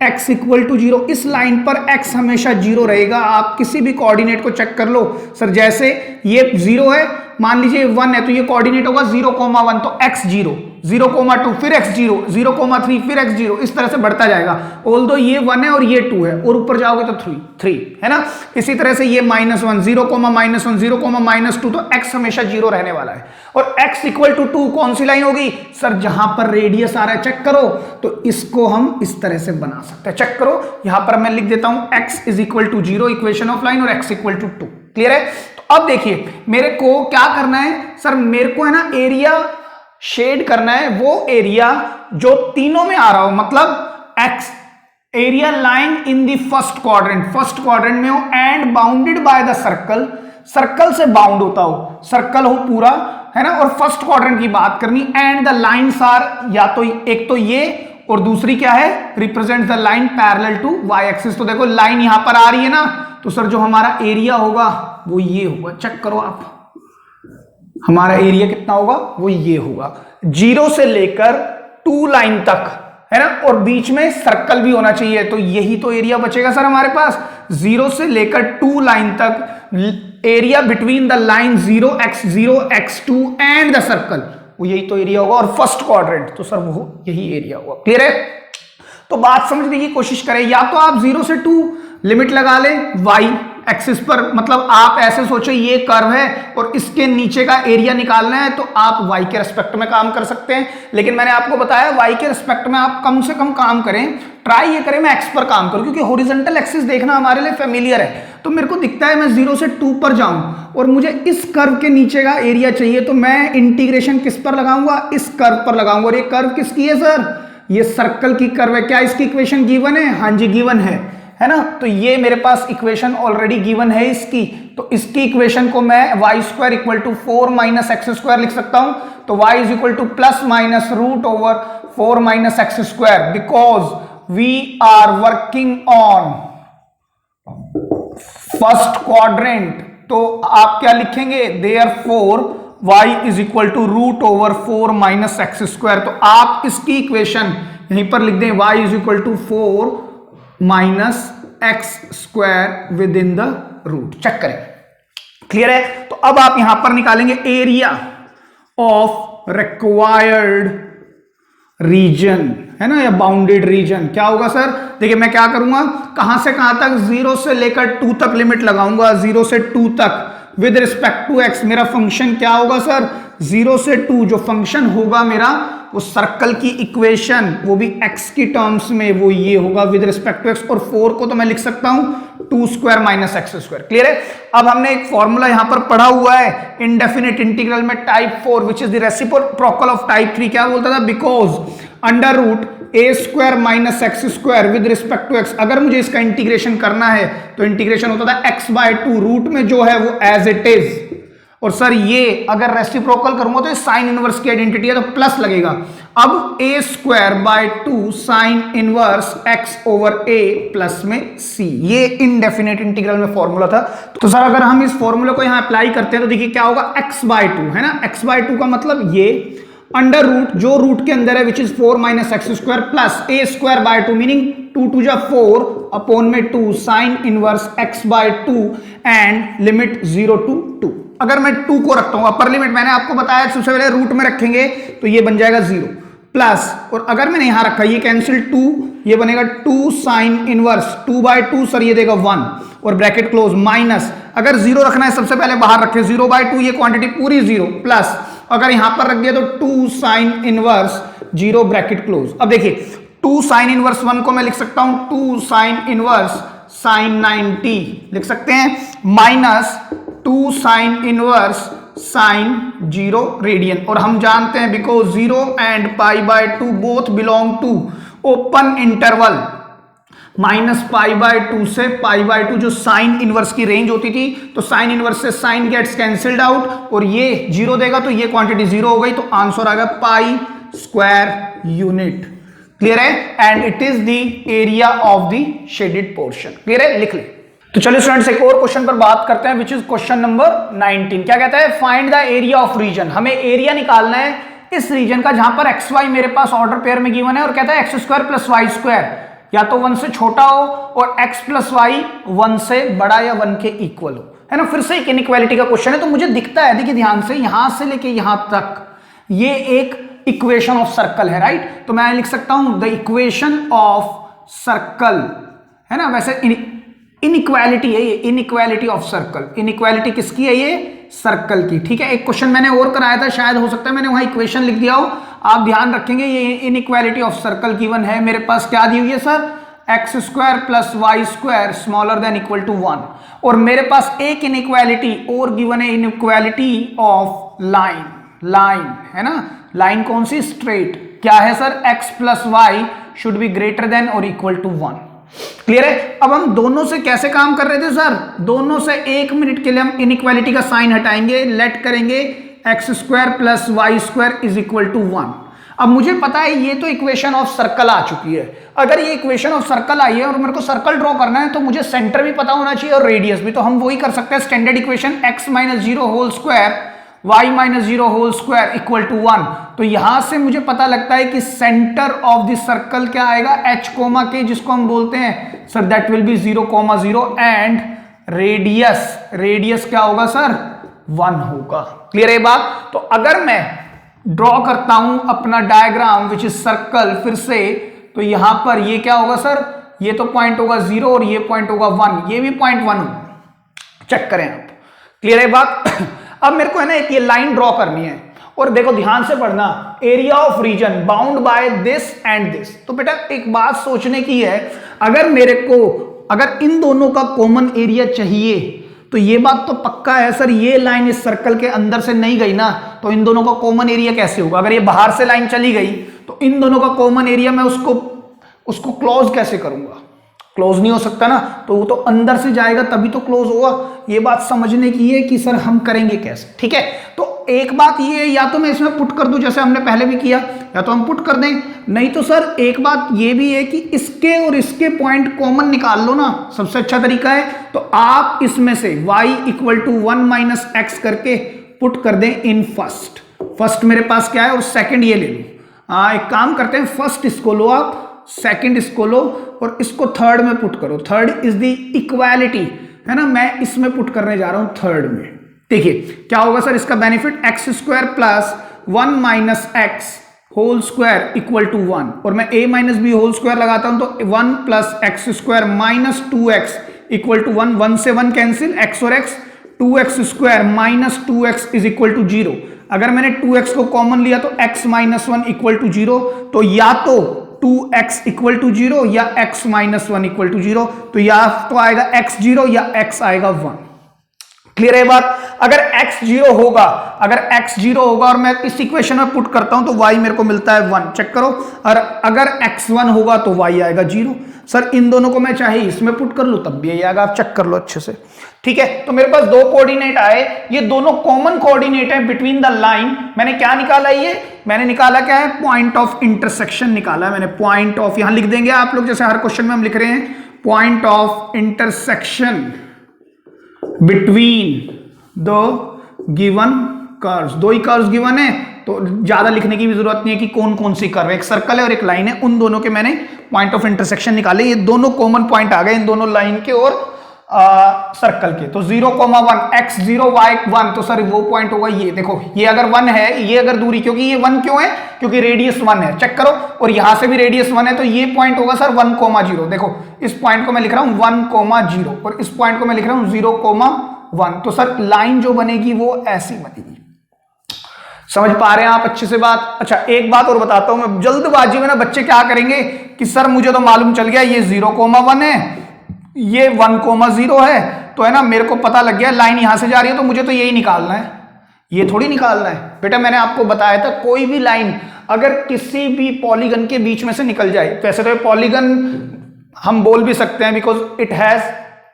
x इक्वल टू 0, इस लाइन पर x हमेशा 0 रहेगा। आप किसी भी कोऑर्डिनेट को चेक कर लो सर, जैसे ये 0 है, मान लीजिए 1 है, तो ये कोऑर्डिनेट होगा 0,1, तो x 0, 0,2 फिर x 0, 0,3 फिर x 0, इस तरह से बढ़ता जाएगा। ऑल्दो ये 1 है और ये 2 है, और ऊपर जाओगे तो 3 है ना। इसी तरह से ये -1, 0,-1, 0,-2, तो x हमेशा 0 रहने वाला है। और x इक्वल टू 2 कौन सी लाइन होगी सर, जहां पर रेडियस आ रहा है। चेक करो, तो इसको हम इस तरह से बना सकते हैं। चेक करो, यहां पर मैं लिख देता हूं x is equal to 0 equation of line, और x इक्वल टू 2। क्लियर है। तो अब देखिए मेरे को क्या करना है सर, मेरे को है ना एरिया शेड करना है, वो एरिया जो तीनों में आ रहा हो, मतलब x area lying in the first quadrant में हो, and bounded by the circle से बाउंड होता हो, सर्कल हो पूरा, है ना, और फर्स्ट क्वाड्रेंट की बात करनी। एंड द लाइंस आर, या तो एक तो ये, और दूसरी क्या है, represent the line parallel to y axis. तो देखो लाइन यहां पर आ रही है ना, तो सर जो हमारा एरिया होगा वो ये होगा। चेक करो आप, हमारा एरिया कितना होगा, वो ये होगा, 0 से लेकर 2 लाइन तक, है ना, और बीच में सर्कल भी होना चाहिए, तो यही तो एरिया बचेगा सर हमारे पास। 0 से लेकर 2 लाइन तक area between the line 0x0 x2 and the circle, वो यही तो एरिया होगा। और फर्स्ट क्वाड्रेंट तो सर वो यही एरिया होगा। क्लियर है? तो बात समझने की कोशिश करें, या तो आप 0 से 2 लिमिट लगा लें वाई एक्सिस पर, मतलब आप ऐसे सोचो ये कर्व है और इसके नीचे का एरिया निकालना है, तो आप वाई के रिस्पेक्ट में काम कर सकते हैं। लेकिन मैंने आपको बताया वाई के रिस्पेक्ट में आप कम से कम काम करें, ट्राई ये करें मैं एक्स पर काम करूं, क्योंकि हॉरिजॉन्टल एक्सिस देखना हमारे लिए फेमिलियर है। तो मेरे को दिखता है मैं 0 से 2 पर जाऊं और मुझे इस कर्व के नीचे का एरिया चाहिए, तो मैं इंटीग्रेशन किस पर लगाऊंगा, इस कर्व पर लगाऊंगा। और ये कर्व किसकी है सर, ये सर्कल की कर्व है। क्या इसकी इक्वेशन गिवन है? हाँ जी गिवन है ना। तो ये मेरे पास इक्वेशन ऑलरेडी गिवन है इसकी, तो इसकी इक्वेशन को मैं y square equal to 4 minus x square लिख सकता हूं। तो y is equal to plus minus root over 4 minus x square, because we are working on first quadrant. तो आप क्या लिखेंगे, therefore y is equal to root over 4 minus x square. तो आप इसकी इक्वेशन यहीं पर लिख दें, y is equal to 4 minus x square within the root. Check करें, क्लियर है? तो अब आप यहां पर निकालेंगे एरिया ऑफ रिक्वायर्ड रीजन, है ना, या बाउंडेड रीजन। क्या होगा सर, देखिए मैं क्या करूंगा, कहां से कहां तक, 0 से लेकर 2 तक लिमिट लगाऊंगा, 0 से 2 तक विद रिस्पेक्ट टू एक्स। मेरा फंक्शन क्या होगा सर, 0 से 2 जो फंक्शन होगा मेरा, वो सर्कल की इक्वेशन, वो भी एक्स की टर्म्स में, वो ये होगा विद रिस्पेक्ट टू एक्स। और 4 को तो मैं लिख सकता हूं 2 square minus x square. Clear है? अब हमने एक फॉर्मूला यहां पर पढ़ा हुआ है इनडेफिनिट इंटीग्रल में type 4 which is the reciprocal of type 3। क्या बोलता था, because under root a square minus x square with respect to x. अगर मुझे इसका इंटीग्रेशन करना है तो इंटीग्रेशन होता था x/2, रूट में जो है वो एज इट इज। और सर ये अगर रेसिप्रोकल करूंगा तो साइन इनवर्स की आइडेंटिटी है, तो प्लस लगेगा। अब a square by 2 sine inverse x over a plus में c, ये इनडेफिनेट इंटीग्रल में फॉर्मूला था। तो सर अगर हम इस फॉर्मूला को यहां अप्लाई करते हैं तो देखिए क्या होगा, x/2 है ना, x/2 का मतलब ये अंडर रूट जो रूट के अंदर है which is 4 minus x square plus a square by 2 meaning 2 2 जा 4 अपॉन में 2 sine inverse x/2 and limit 0 to 2। अगर मैं 2 को रखता हूं अपर लिमिट, मैंने आपको बताया सबसे पहले रूट में रखेंगे तो ये बन जाएगा 0 प्लस, और अगर मैंने यहां रखा ये कैंसिल 2, ये बनेगा 2 साइन इनवर्स 2/2 सर ये देगा 1 और ब्रैकेट क्लोज माइनस, अगर 0 रखना है सबसे पहले बाहर रखे 0/2, ये क्वांटिटी पूरी 0 प्लस, अगर यहां पर रख दिया तो 2 साइन इनवर्स 0 ब्रैकेट क्लोज। अब देखिए 2 साइन इनवर्स 1 को मैं लिख सकता हूं 2 साइन इनवर्स साइन 90 लिख सकते हैं, minus 2 sine inverse sine 0 radian. और हम जानते हैं because 0 and π/2 both belong to open interval, minus π/2 से π/2 जो साइन इनवर्स की रेंज होती थी, तो साइन इनवर्स से साइन गेट्स कैंसिल्ड आउट और ये 0 देगा तो ये क्वांटिटी 0 हो गई, तो आंसर आ गया पाई स्क्वायर यूनिट। क्लियर है? And it is the area of the shaded portion. Clear है? लिख ले। तो चलिए स्टूडेंट्स एक और क्वेश्चन पर बात करते हैं विच इज क्वेश्चन नंबर 19। क्या कहता है, find the area of region. हमें एरिया निकालना है इस रीजन का जहां पर एक्स वाई मेरे पास ऑर्डर पेयर में गिवन है, और कहता है x square plus y square या तो 1 से छोटा हो और x प्लस वाई 1 से बड़ा या 1 के इक्वल हो, है ना। फिर से एक इनइक्वालिटी का क्वेश्चन है, तो मुझे दिखता है, देखिए ध्यान से, यहां से लेके यहां तक ये एक इक्वेशन ऑफ सर्कल है, राइट। तो मैं लिख सकता हूं द इक्वेशन ऑफ सर्कल, है ना। वैसे इनइक्वालिटी है ये, इनइक्वालिटी ऑफ सर्कल। इनइक्वालिटी किसकी है, ये सर्कल की, ठीक है। एक क्वेश्चन मैंने और कराया था, शायद हो सकता है मैंने वहां इक्वेशन लिख दिया हो, आप ध्यान रखेंगे। ये इनइक्वालिटी ऑफ सर्कल गिवन है मेरे पास, क्या दी हुई है sir, x square plus y square smaller than equal to 1। और मेरे पास एक इनइक्वालिटी और गिवन है, इनइक्वालिटी ऑफ लाइन। लाइन है ना, लाइन कौन सी, स्ट्रेट। क्या है sir, x plus why should be greater than और इक्वल टू 1। क्लियर है? अब हम दोनों से कैसे काम कर रहे थे सर, दोनों से 1 मिनट के लिए हम इनइक्वालिटी का साइन हटाएंगे, लेट करेंगे x square plus y square is equal to 1। अब मुझे पता है ये तो इक्वेशन ऑफ सर्कल आ चुकी है। अगर ये इक्वेशन ऑफ सर्कल आई है और मेरे को सर्कल ड्रॉ करना है तो मुझे सेंटर भी पता होना चाहिए और रेडियस भी। तो हम वही कर सकते हैं, standard equation x - 0 whole square y minus zero whole square equal to 1। तो यहां से मुझे पता लगता है कि सेंटर ऑफ द सर्कल क्या आएगा, h कोमा के, जिसको हम बोलते हैं sir that will be 0,0 and radius क्या होगा सर 1 होगा। क्लियर है बात। तो अगर मैं ड्रॉ करता हूं अपना डायग्राम विच इज सर्कल फिर से, तो यहां पर ये क्या होगा सर, ये तो पॉइंट होगा 0 और ये पॉइंट होगा 1, ये भी पॉइंट 1 होगा। चेक करें आप। क्लियर है बात। अब मेरे को है ना एक ये लाइन ड्रॉ करनी है, और देखो ध्यान से पढ़ना, area of region bound by this and this. तो बेटा एक बात सोचने की है, अगर मेरे को अगर इन दोनों का कॉमन एरिया चाहिए तो ये बात तो पक्का है सर, ये लाइन इस सर्कल के अंदर से नहीं गई ना, तो इन दोनों का कॉमन एरिया कैसे होगा। अगर ये बाहर से लाइन चली गई तो इन दोनों का कॉमन एरिया मैं उसको क्लोज कैसे करूंगा, क्लोज नहीं हो सकता ना, तो वो तो अंदर से जाएगा तभी तो क्लोज होगा। ये बात समझने की है कि सर हम करेंगे कैसे। ठीक है, तो एक बात ये है, या तो मैं इसमें पुट कर दूं जैसे हमने पहले भी किया, या तो हम पुट कर दें, नहीं तो सर एक बात ये भी है कि इसके और इसके पॉइंट कॉमन निकाल लो ना, सबसे अच्छा तरीका है। तो आप इसमें से y equal to 1 minus x करके पुट कर दें इन फर्स्ट मेरे पास क्या है, और सेकंड ये ले लो। एक काम करते हैं, फर्स्ट इसको लो आप, सेकंड इसको लो, और इसको थर्ड में पुट करो। थर्ड इज द इक्वालिटी, है ना, मैं इसमें पुट करने जा रहा हूं थर्ड में। देखिए क्या होगा सर, इसका benefit x square plus 1 minus x whole square equal to 1, और मैं a minus b whole square लगाता हूं तो 1 plus x square minus 2x equal to 1, 1 से 1 कैंसिल, x और x, 2x square minus 2x is equal to 0। अगर मैंने 2x को कॉमन लिया तो x माइनस 1 इक्वल टू 0, तो या तो 2x इक्वल टू 0 या x माइनस 1 इक्वल टू 0, तो या तो आएगा x 0 या x आएगा 1। क्लियर है बात। अगर x 0 होगा, और मैं इस इक्वेशन में पुट करता हूं तो y मेरे को मिलता है 1, चेक करो। और अगर x 1 होगा तो y आएगा 0। सर इन दोनों को मैं चाहे इसमें पुट कर लूं तब भी यही आएगा, आप चेक कर लो अच्छे से। ठीक है, तो मेरे पास दो कोऑर्डिनेट आए, ये दोनों कॉमन कोऑर्डिनेट है बिटवीन द लाइन। मैंने क्या निकाला, ये मैंने निकाला क्या है, पॉइंट ऑफ इंटरसेक्शन निकाला है मैंने। पॉइंट ऑफ, यहां लिख देंगे आप लोग जैसे हर क्वेश्चन में हम लिख रहे हैं, point of intersection between the given curves. दो ही कर्व्स गिवन है तो ज्यादा लिखने की भी जरूरत नहीं है कि कौन कौन सी कर्व है, एक सर्कल है और एक लाइन है, उन दोनों के मैंने पॉइंट ऑफ इंटरसेक्शन निकाले। ये दोनों कॉमन पॉइंट आ गए इन दोनों लाइन के और सर्कल के। तो 0,1 x 0 y 1, तो सर वो पॉइंट होगा ये, देखो ये अगर 1 है, ये अगर दूरी, क्योंकि ये 1 क्यों है, क्योंकि रेडियस 1 है, चेक करो, और यहां से भी रेडियस 1 है, तो ये पॉइंट होगा सर 1,0। देखो इस पॉइंट को मैं लिख रहा हूं 1,0 और इस पॉइंट को मैं लिख रहा हूं 0,1। तो सर लाइन जो बनेगी वो ऐसी बनेगी। समझ पा रहे हैं आप अच्छे से बात। अच्छा एक बात और बताता हूं मैं, जल्दबाजी में ना बच्चे क्या करेंगे कि सर मुझे तो मालूम चल गया ये 0,1 है, ये 1,0 है, तो है ना मेरे को पता लग गया लाइन यहां से जा रही है तो मुझे तो यही निकालना है, ये थोड़ी निकालना है। बेटा मैंने आपको बताया था कोई भी लाइन अगर किसी भी पॉलीगन के बीच में से निकल जाए, वैसे तो पॉलीगन हम बोल भी सकते हैं because it has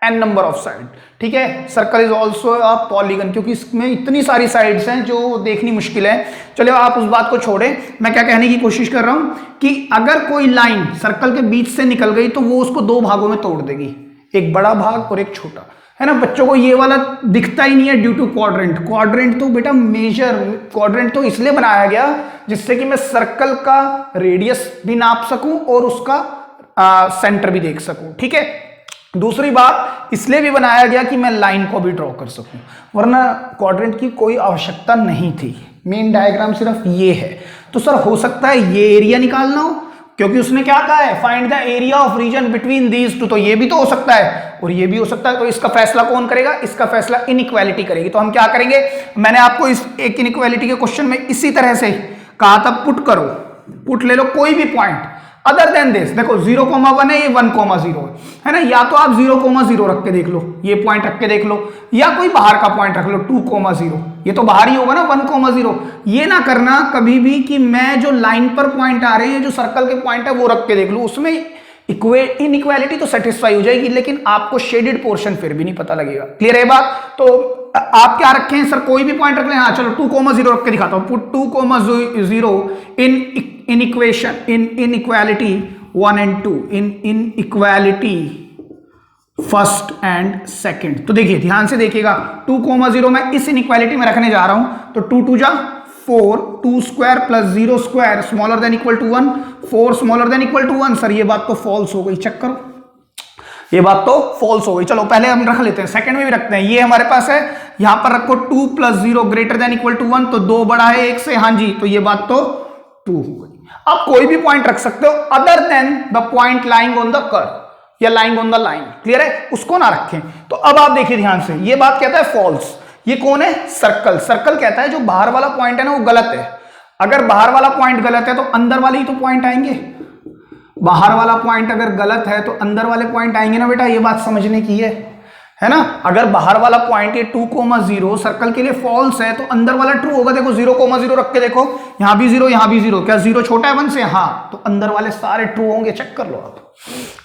n number of side. ठीक है, circle is also a polygon, क्योंकि इसमें इतनी सारी साइड्स हैं जो देखनी मुश्किल है। चलिए आप उस बात को छोड़ें, मैं क्या कहने की कोशिश कर रहा हूं कि अगर कोई लाइन सर्कल के बीच से निकल गई तो वो उसको दो भागों में तोड़ देगी, एक बड़ा भाग और एक छोटा, है ना। बच्चों को ये वाला दिखता ही नहीं है ड्यू टू क्वाड्रेंट। क्वाड्रेंट तो बेटा मेजर क्वाड्रेंट तो इसलिए बनाया गया जिससे कि मैं सर्कल का रेडियस भी नाप सकूं और उसका सेंटर भी देख सकूं। ठीक है, दूसरी बात इसलिए भी बनाया गया कि मैं लाइन को भी ड्रॉ कर सकूं, वरना क्वाड्रेंट की कोई आवश्यकता नहीं थी। मेन डायग्राम सिर्फ ये है। तो सर हो सकता है ये एरिया निकालना हो, क्योंकि उसने क्या कहा है, find the area of region between these two, तो ये भी तो हो सकता है और ये भी हो सकता है। तो इसका फैसला कौन करेगा, इसका फैसला इनइक्वालिटी करेगी। तो हम क्या करेंगे, मैंने आपको इस एक इनइक्वालिटी के क्वेश्चन में इसी तरह से कहा था, पुट करो, पुट ले लो कोई भी पॉइंट अदर देन दिस। देखो 0,1 है, ये 1,0 है ना, या तो आप 0,0 रख के देख लो, ये पॉइंट रख के देख लो, या कोई बाहर का पॉइंट रख लो 2,0, ये तो बाहर ही होगा ना 1,0। ये ना करना कभी भी कि मैं जो लाइन पर पॉइंट आ रहे हैं, जो सर्कल के पॉइंट है वो रख के देख लो, उसमें इनइक्वालिटी तो सेटिस्फाई हो जाएगी लेकिन आपको शेडेड पोर्शन फिर भी नहीं पता लगेगा। क्लियर है बात। तो आप क्या रखे हैं सर, कोई भी पॉइंट रख लें। हाँ चलो 2,0 रख के दिखाता हूं, put 2,0 in equation in equality 1 and 2, in equality first and second. तो देखिए ध्यान से देखिएगा 2,0 मैं इस इनइक्वालिटी में रखने जा रहा हूं, तो 2 2 जा 4, 2 square plus 0 square smaller than equal to 1, 4 smaller than equal to 1। Sir ये बात तो फॉल्स हो गई, चेक करो, ये बात तो फॉल्स हो गई। चलो पहले हम रख लेते हैं, सेकंड में भी रखते हैं। ये हमारे पास है, यहां पर रखो 2 plus 0 greater than equal to 1, तो 2 बड़ा है 1 से, हाँ जी, तो ये बात तो 2 हो गई। आप कोई भी पॉइंट रख सकते हो other than the point lying on the curve या lying on the line, clear है, उसको ना रखें। तो अब आप देखिए ध्यान से, ये बात कहता है फॉल्स। ये कौन है? सर्कल। सर्कल कहता है जो बाहर वाला पॉइंट है ना वो गलत है। अगर बाहर वाला पॉइंट गलत है तो अंदर वाले ही तो पॉइंट आएंगे। बाहर वाला पॉइंट अगर गलत है तो अंदर वाले पॉइंट आएंगे ना बेटा, ये बात समझने की है ना। अगर बाहर वाला पॉइंट ये 2,0 सर्कल के लिए फॉल्स है तो अंदर वाला ट्रू होगा। देखो 0,0 रख के देखो, यहां भी 0 यहां भी 0, क्या 0 छोटा है 1 से? हाँ, तो अंदर वाले सारे ट्रू होंगे, चेक कर लो आप।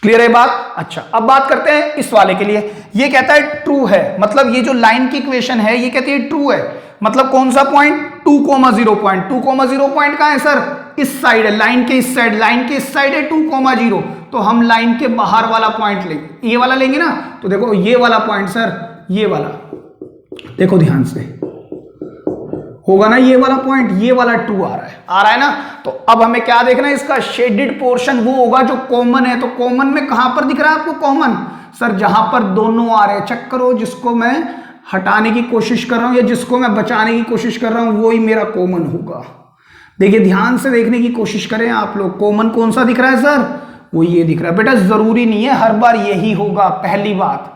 क्लियर है बात? अच्छा, अब बात करते हैं इस वाले के लिए। ये कहता है ट्रू है, मतलब ये जो लाइन की इक्वेशन है ये कहती है ट्रू है, मतलब कौन सा पॉइंट? 2,0 पॉइंट। 2,0 पॉइंट कहां है सर? इस साइड है, लाइन के इस साइड, लाइन के इस साइड है 2,0, तो हम लाइन के बाहर वाला पॉइंट लेंगे, ये वाला लेंगे ना। तो देखो ये वाला पॉइंट सर, ये वाला देखो ध्यान से, होगा ना ये वाला पॉइंट, ये वाला ट्रू आ रहा है ना। तो अब हमें क्या देखना है? इसका शेडेड पोर्शन वो होगा जो कॉमन है। तो कॉमन में कहां पर दिख रहा है आपको कॉमन? सर जहां पर दोनों आ रहे हैं, चेक करो, जिसको मैं हटाने की कोशिश कर रहा हूं या जिसको मैं बचाने की कोशिश कर रहा हूं वो ही मेरा कॉमन होगा। देखिए ध्यान से देखने की कोशिश करें आप लोग, कॉमन कौन सा दिख रहा है सर? वो ये दिख रहा है। बेटा जरूरी नहीं है हर बार यही होगा, पहली बात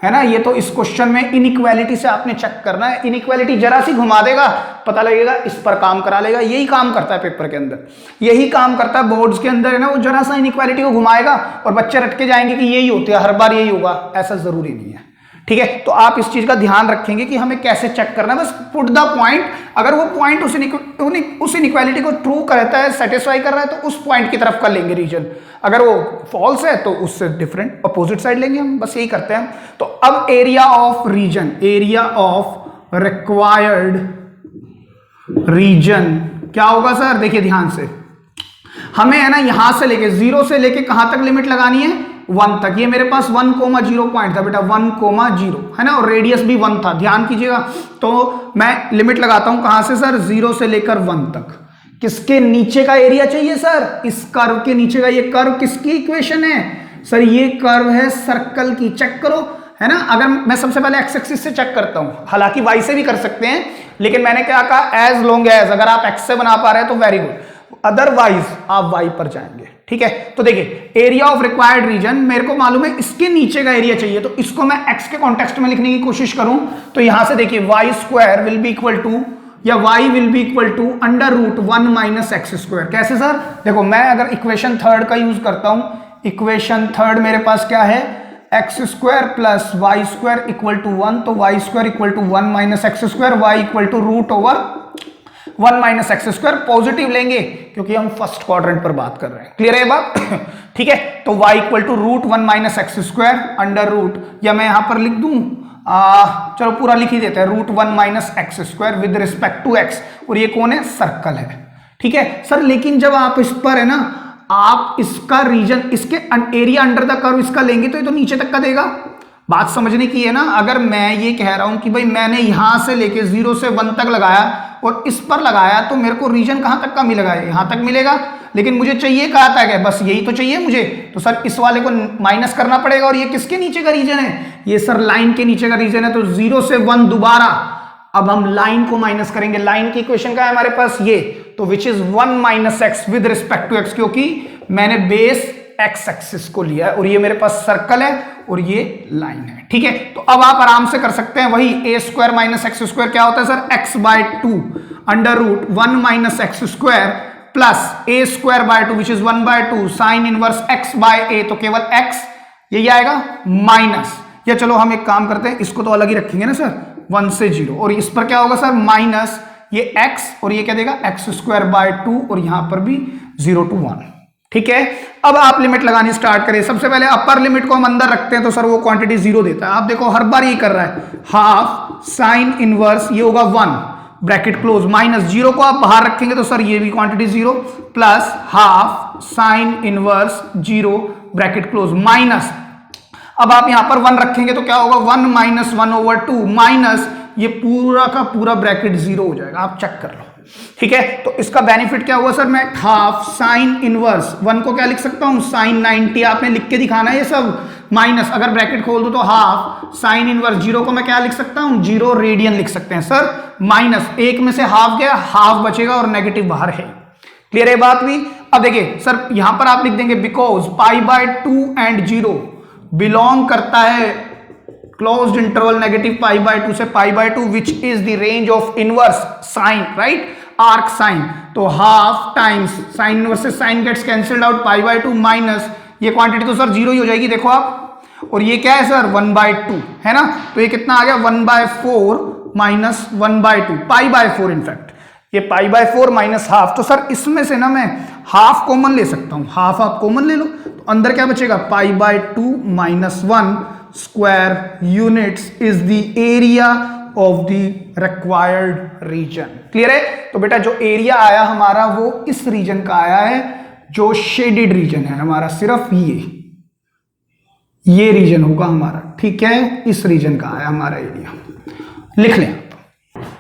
है ना। ये तो इस क्वेश्चन में इनइक्वालिटी से आपने चेक करना है। इनइक्वालिटी जरा सी घुमा देगा, पता लगेगा, इस पर काम करा लेगा। यही काम करता है पेपर के अंदर, यही काम करता है बोर्ड्स के अंदर, है ना। वो जरा सा इनइक्वालिटी को घुमाएगा और बच्चे रटके जाएंगे कि यही होती है, हर बार यही होगा, ऐसा जरूरी नहीं है। ठीक है, तो आप इस चीज का ध्यान रखेंगे कि हमें कैसे चेक करना है। बस पुट द पॉइंट, अगर वो पॉइंट उस इनइक्वालिटी को ट्रू करता है, सेटिस्फाई कर रहा है, तो उस पॉइंट की तरफ कर लेंगे रीजन। अगर वो फॉल्स है तो उससे डिफरेंट अपोजिट साइड लेंगे हम, बस यही करते हैं। तो अब area of region, area of required region क्या होगा सर? देखिए ध्यान से, हमें है ना यहां से लेके 0 से लेके कहां तक लिमिट लगानी है? 1 तक। ये मेरे पास 1,0 पॉइंट था बेटा, 1,0 है ना, और रेडियस भी 1 था, ध्यान कीजिएगा। तो मैं लिमिट लगाता हूं कहां से सर? 0 से लेकर 1 तक। किसके नीचे का एरिया चाहिए सर? इस कर्व के नीचे का। ये कर्व किसकी इक्वेशन है सर? ये कर्व है सर्कल की, चेक करो, है ना। अगर मैं सबसे पहले एक्स एक्सिस से चेक करता हूं, हालांकि वाई से भी कर सकते हैं, लेकिन मैंने क्या कहा? एज लॉन्ग एज, अगर आप एक्स से बना पा रहे हैं तो वेरी गुड, अदरवाइज आप वाई पर जाएंगे। ठीक है, तो देखिए एरिया ऑफ रिक्वायर्ड रीजन, मेरे को मालूम है इसके नीचे का एरिया चाहिए, तो इसको मैं एक्स के कॉन्टेक्स्ट में लिखने की कोशिश करूं तो यहां से देखिए y square will be equal to, या y will be equal to √1 minus x square. कैसे सर? देखो मैं अगर इक्वेशन थर्ड का यूज करता हूं, इक्वेशन थर्ड मेरे पास क्या है? X square plus y square equal to 1, तो y square equal to 1 minus x square, y equal to √1 minus x square. Positive लेंगे क्योंकि हम फर्स्ट क्वाड्रेंट पर बात कर रहे हैं, क्लियर है बात? ठीक है, तो y equal to √1 minus x square under root, या मैं यहां पर लिख दूं, चलो पूरा लिख ही देते हैं, √1 minus x square with respect to x, और ये कौन है? सर्कल है। ठीक है सर, लेकिन जब आप इस पर है ना, आप इसका रीजन, इसके एरिया अंडर द कर्व इसका लेंगे तो ये तो नीचे तक का देगा। बात समझने की है ना। अगर मैं ये कह रहा हूं कि भाई मैंने यहां से लेके 0 से 1 तक लगाया और इस पर लगाया, तो मेरे को रीजन कहां तक का मिलेगा? यहां तक मिलेगा, लेकिन मुझे चाहिए कहां तक है? बस यही तो चाहिए मुझे। तो सर इस वाले को माइनस करना पड़ेगा, और ये किसके नीचे का रीजन है? ये सर लाइन के नीचे का रीजन है। तो 0 से 1 दोबारा, अब हम लाइन को माइनस करेंगे। लाइन की इक्वेशन का है हमारे पास ये, तो which is 1 minus x with respect to x, क्योंकि मैंने बेस एक्स एक्सिस को लिया है और ये मेरे पास सर्कल है और ये लाइन है। ठीक है, तो अब आप आराम से कर सकते हैं वही, a square minus x square क्या होता है sir? x/2 under root 1 minus x square plus a square by 2 which is 1/2 sine inverse x by a, तो केवल x, यही आएगा माइनस, या चलो हम एक काम करते हैं, इसको तो अलग ही रखेंगे ना सर, 1 से 0, और इस पर क्या होगा सर? माइनस ये x, और ये क्या देगा? x स्क्वायर बाय 2, और यहां पर भी 0 to 1। ठीक है, अब आप लिमिट लगानी स्टार्ट करें। सबसे पहले अपर लिमिट को हम अंदर रखते हैं तो सर वो क्वांटिटी 0 देता है। आप देखो हर बार ये कर रहा है, हाफ साइन इनवर्स, ये होगा 1 ब्रैकेट क्लोज, माइनस 0 को आप बाहर रखेंगे तो सर ये भी quantity 0, plus half sine inverse 0 bracket close, minus, अब आप यहां पर 1 रखेंगे तो क्या होगा 1 माइनस 1/2 माइनस ये पूरा का पूरा ब्रैकेट 0 हो जाएगा, आप चेक कर लो। ठीक है, तो इसका बेनिफिट क्या हुआ सर, मैं हाफ साइन इनवर्स 1 को क्या लिख सकता हूं साइन 90, आपने लिख के दिखाना है ये सब, माइनस अगर ब्रैकेट खोल दो तो हाफ साइन इनवर्स 0 को मैं क्या लिख सकता हूं 0 रेडियन लिख सकते हैं सर, माइनस 1 में से हाफ गया, हाफ बचेगा और नेगेटिव बाहर है। क्लियर है बात भी। अब देखिए सर यहां पर आप लिख देंगे बिकॉज π/2 एंड 0 बिलोंग करता है क्लोज्ड इंटरवल नेगेटिव π/2 से π/2 which is the range of inverse sine, right, arc sine. तो हाफ टाइम्स साइन इनवर्स से sine gets cancelled out π/2 minus ये क्वांटिटी तो सर 0 ही हो जाएगी, देखो आप, और ये क्या है सर 1/2 है ना, तो ये कितना आ गया 1/4 माइनस 1/2 π/4 इनफैक्ट ये π/4 माइनस हाफ। तो सर इसमें से ना मैं हाफ कॉमन ले सकता हूं, हाफ आप कॉमन ले लो तो अंदर क्या बचेगा π/2 minus 1 square units is the area of the required region. Clear है। तो बेटा जो एरिया आया हमारा वो इस रीजन का आया है, जो शेडेड रीजन है हमारा, सिर्फ ये रीजन होगा हमारा, ठीक है, इस रीजन का आया हमारा एरिया, लिख लें।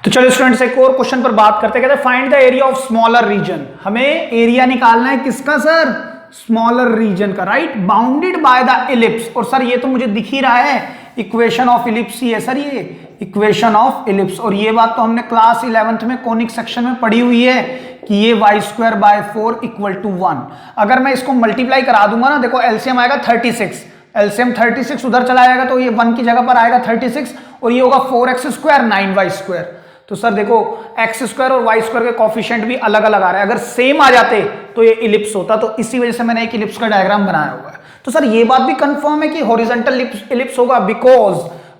तो चलो स्टूडेंट्स एक और क्वेश्चन पर बात करते हैं, कहते हैं find the area of smaller region. हमें एरिया निकालना है किसका सर, स्मॉलर रीजन का, right, bounded by the ellipse. और सर ये तो मुझे दिख ही रहा है इक्वेशन ऑफ इलिप्स ही है सर, ये इक्वेशन ऑफ इलिप्स, और ये बात तो हमने क्लास 11th में कोनिक सेक्शन में पढ़ी हुई है कि ये y²/4 = 1। अगर मैं इसको मल्टीप्लाई करा दूंगा ना, देखो एलसीएम आएगा 36, एलसीएम 36 उधर चला जाएगा तो ये 1 की जगह पर आएगा 36 और ये होगा 4x² 9y²। तो सर देखो x² और y² के कोफिशिएंट भी अलग अलग आ रहे हैं, अगर सेम आ जाते तो ये इलिप्स होता, तो इसी वजह से मैंने एक इलिप्स का डायग्राम बनाया हुआ है। तो सर ये बात भी कंफर्म है कि हॉरिजॉन्टल इलिप्स होगा,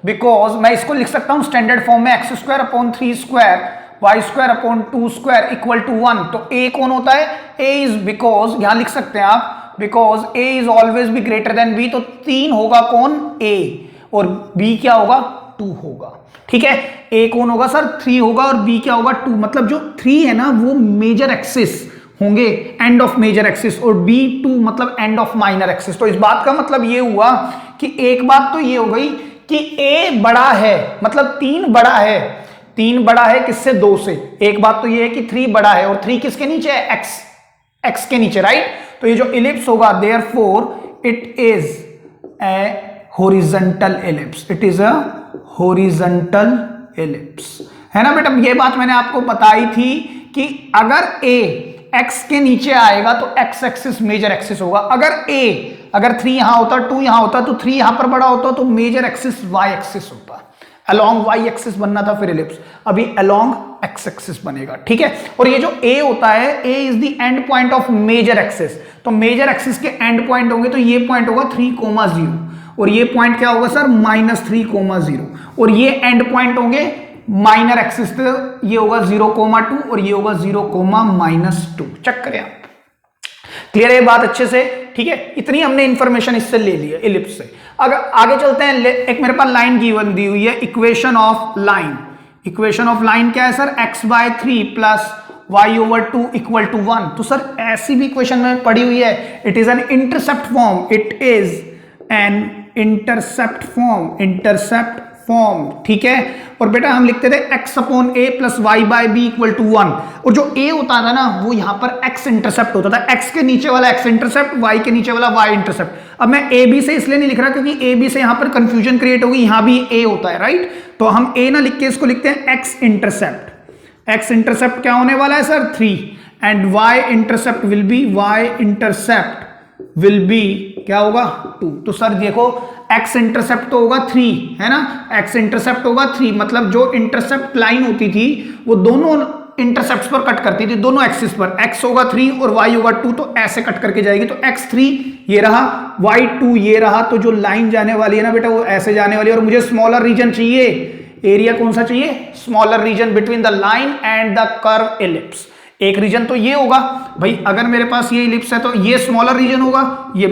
बिकॉज मैं इसको लिख सकता हूं स्टैंडर्ड फॉर्म में x²/3² y²/2² = 1। तो a कौन होता है, a इज बिकॉज, यहां लिख सकते हैं आप, because a is always be greater than b, तो 3 होगा कौन a और b क्या होगा 2 होगा। ठीक है, a कौन होगा सर 3 होगा और b क्या होगा 2, मतलब जो 3 है ना वो मेजर एक्सिस होंगे, एंड ऑफ मेजर एक्सिस, और b2 मतलब एंड ऑफ माइनर एक्सिस। तो इस बात का मतलब ये हुआ कि एक बात तो ये हो गई कि a बड़ा है, मतलब 3 बड़ा है, 3 बड़ा है किससे 2 से। एक बात तो ये है कि 3 बड़ा है और 3 किसके नीचे है, x के नीचे, राइट। तो ये जो इलिप्स होगा therefore it is a horizontal ellipse, it is a horizontal ellipse, है ना बेटा। ये बात मैंने आपको बताई थी कि अगर a x के नीचे आएगा तो x एक्सिस मेजर एक्सिस होगा, अगर 3 यहां होता 2 यहां होता तो 3 यहां पर बड़ा होता तो मेजर एक्सिस y एक्सिस होता, अलोंग y एक्सिस बनना था फिर इलिप्स, अभी अलोंग x एक्सिस बनेगा। ठीक है, और ये जो a होता है a is the end point of major axis, तो मेजर एक्सिस के एंड पॉइंट होंगे तो ये पॉइंट होगा 3,0 और ये पॉइंट क्या होगा सर -3,0 और ये एंड पॉइंट होंगे माइनर एक्सिस, तो ये होगा 0,2 और ये होगा 0,-2। चेक करें आप, क्लियर है बात अच्छे से। ठीक है, इतनी हमने इंफॉर्मेशन इससे ले ली है इलिप्स से। अगर आगे चलते हैं, एक मेरे पास लाइन गिवन दी हुई है, equation of line. Equation of line क्या है सर, x/3 प्लस y/2 = 1। तो सर ऐसी भी इक्वेशन में पड़ी हुई है, it is an intercept form, it is an intercept form, ठीक है। और बेटा हम लिखते थे x/a प्लस y/b = 1, और जो a होता था ना वो यहां पर x इंटरसेप्ट होता था, x के नीचे वाला x इंटरसेप्ट, y के नीचे वाला y इंटरसेप्ट। अब मैं a b से इसलिए नहीं लिख रहा क्योंकि a b से यहां पर कंफ्यूजन क्रिएट होगी, यहां भी a होता है, राइट। तो हम a ना लिख के इसको लिखते हैं x इंटरसेप्ट। x इंटरसेप्ट क्या होने वाला है sir 3, and y intercept will be क्या होगा 2। तो सर देखो x इंटरसेप्ट तो होगा 3, है ना, x इंटरसेप्ट होगा 3, मतलब जो इंटरसेप्ट लाइन होती थी वो दोनों इंटरसेप्ट्स पर कट करती थी, दोनों एक्सिस पर, x होगा 3 और y होगा 2, तो ऐसे कट करके जाएगी। तो x3 ये रहा, y2 ये रहा, तो जो लाइन जाने वाली है ना बेटा वो ऐसे जाने वाली है। और मुझे स्मॉलर रीजन चाहिए, एरिया कौन सा चाहिए, smaller region between the line and the curve ellipse. एक रीजन तो ये होगा भाई, अगर मेरे पास ये इलिप्स है तो ये स्मॉलर रीजन होगा, ये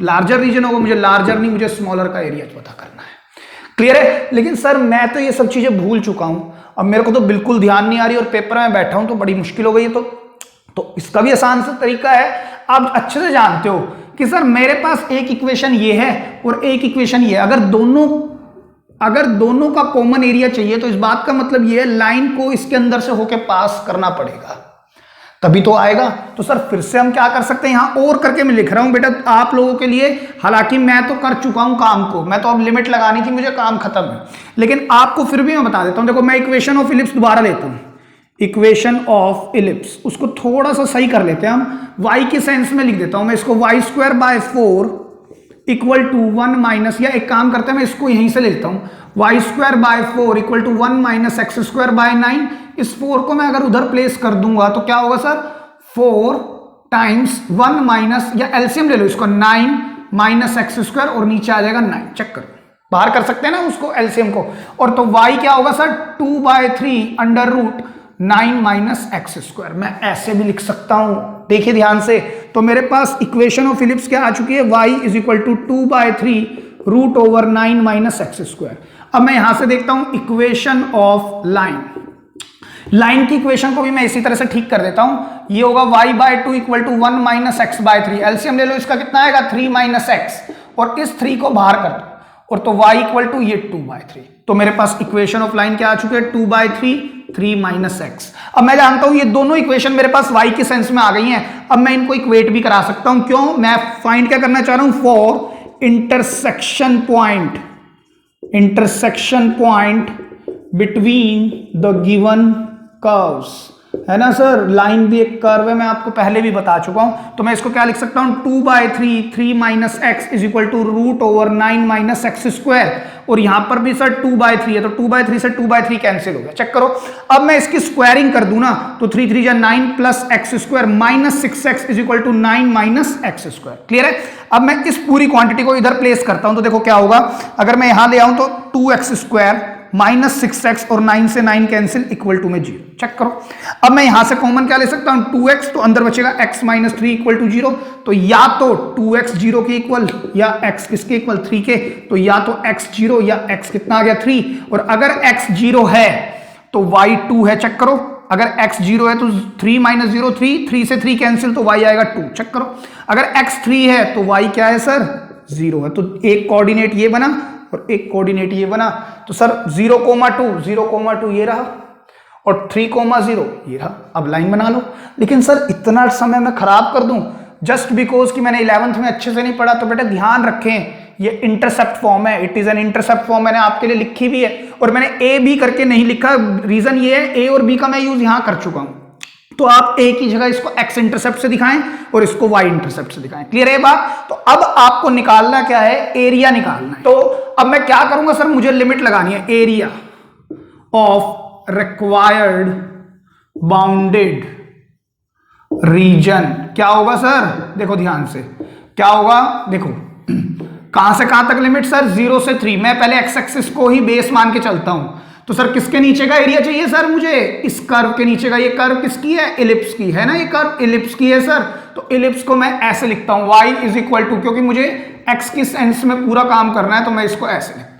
लार्जर रीजन होगा, मुझे लार्जर नहीं, मुझे स्मॉलर का एरिया पता करना है। क्लियर है। लेकिन सर मैं तो ये सब चीजें भूल चुका हूं, अब मेरे को तो बिल्कुल ध्यान नहीं आ रही और पेपर में बैठा हूं तो बड़ी मुश्किल हो गई है। तो इसका भी आसान सा तरीका है, आप अच्छे से जानते हो कि सर मेरे पास एक इक्वेशन ये है और एक इक्वेशन ये है, अगर दोनों का कॉमन एरिया चाहिए तो इस बात का मतलब ये है लाइन को इसके अंदर से होके पास करना पड़ेगा तभी तो आएगा। तो सर फिर से हम क्या कर सकते हैं, यहां और करके मैं लिख रहा हूं बेटा आप लोगों के लिए, हालांकि मैं तो कर चुका हूं काम को, मैं तो अब लिमिट लगानी थी मुझे, काम खत्म है, लेकिन आपको फिर भी मैं बता देता हूं। देखो मैं इक्वेशन ऑफ इलिप्स दोबारा लेता हूं, इक्वेशन ऑफ इलिप्स, उसको थोड़ा सा सही कर लेते हैं हम, y के सेंस में लिख देता हूं मैं इसको, y square by 4 equal to 1 minus, या एक काम करते हैं मैं इसको यहीं से लेता हूं, y square by 4 equal to 1 minus x square by 9। इस 4 को मैं अगर उधर प्लेस कर दूंगा तो क्या होगा सर, 4 टाइम्स 1 माइनस, या एलसीएम ले लो इसको, 9 माइनस एक्स स्क्वायर और नीचे आ जाएगा 9, चेक करो, बाहर कर सकते हैं ना उसको एलसीएम को। और तो y क्या होगा sir, 2/3 under root 9 minus x square, मैं ऐसे भी लिख सकता हूं, देखिए ध्यान से। तो मेरे पास इक्वेशन ऑफ इलिप्स क्या आ चुकी है, y is equal to 2/3 root over 9 minus x square. अब मैं यहां से देखता हूं इक्वेशन ऑफ लाइन की इक्वेशन को भी मैं इसी तरह से ठीक कर देता हूं, ये होगा y/2 equal to 1 minus x/3, LCM ले लो इसका, कितना आएगा 3 माइनस एक्स, और इस 3 को बाहर कर दो, और तो y इक्वल टू ये 2/3। तो मेरे पास इक्वेशन ऑफ लाइन क्या आ चुके हैं, 2/3 3 माइनस एक्स। अब मैं जानता हूं ये दोनों इक्वेशन मेरे पास y के सेंस में आ गई हैं, अब मैं इनको इक्वेट भी करा सकता हूं, क्यों, मैं फाइंड क्या करना चाह रहा हूं, for intersection point between the given curves, है ना सर, लाइन भी एक कर्व है, मैं आपको पहले भी बता चुका हूं। तो मैं इसको क्या लिख सकता हूं, 2/3 3 minus x is equal to root over 9 minus x square, और यहां पर भी सर 2/3 है, तो 2/3 से 2/3 कैंसिल हो गया, चेक करो। अब मैं इसकी स्क्वायरिंग कर दूं ना, तो 3 3 जा 9 plus x square minus 6x is equal to 9 minus x square, clear है। अब मैं इस पूरी क्वांटिटी को इधर प्लेस करता हूं, तो देखो क्या होगा, अगर मैं यहां ले आऊं तो 2x स्क्वायर माइनस 6x और 9 से 9 कैंसिल इक्वल टू में 0, चेक करो। अब मैं यहां से कॉमन क्या ले सकता हूं, 2x, तो अंदर बचेगा x माइनस 3 इक्वल टू 0, तो या तो 2x 0 के इक्वल या x किसके इक्वल 3 के, तो या तो x 0 या x कितना आ गया 3, और अगर x 0 है तो y 2 है, चेक करो। अगर x 0 है तो 3 माइनस 0 3, 3 से 3 कैंसिल तो y आएगा 2, चेक करो। अगर x 3 है तो y क्या है सर, 0 है, तो एक कोऑर्डिनेट ये बना और एक कोऑर्डिनेट ये बना, तो सर 0,2 ये रहा और 3,0 ये रहा। अब लाइन बना लो, लेकिन सर इतना समय मैं खराब कर दूं जस्ट बिकॉज कि मैंने 11th में अच्छे से नहीं पढ़ा, तो बेटा ध्यान रखें ये इंटरसेप्ट फॉर्म है, it is an intercept form, मैंने आपके लिए लिखी भी है, और मैंने ए बी करके नहीं लिखा, रीजन ये है ए और बी का मैं यूज यहां कर चुका हूं, तो आप ए की जगह इसको एक्स इंटरसेप्ट से दिखाएं और इसको वाई इंटरसेप्ट से दिखाएं, क्लियर है बात। तो अब आपको निकालना क्या है, एरिया निकालना है। तो अब मैं क्या करूंगा सर, मुझे लिमिट लगानी है, area of required bounded reason क्या होगा सर, देखो ध्यान से क्या होगा, देखो कहां से कहां तक लिमिट सर, 0 से 3, मैं पहले एक्स एक्सिस को ही बेस मान के चलता हूं, तो सर किसके नीचे का एरिया चाहिए सर मुझे, इस कर्व के नीचे का, ये कर्व किसकी है, इलिप्स की है ना, ये कर्व इलिप्स की है सर, तो इलिप्स को मैं ऐसे लिखता हूं y इज इक्वल टू, क्योंकि मुझे x की सेंस में पूरा काम करना है तो मैं इसको ऐसे लिखता हूं,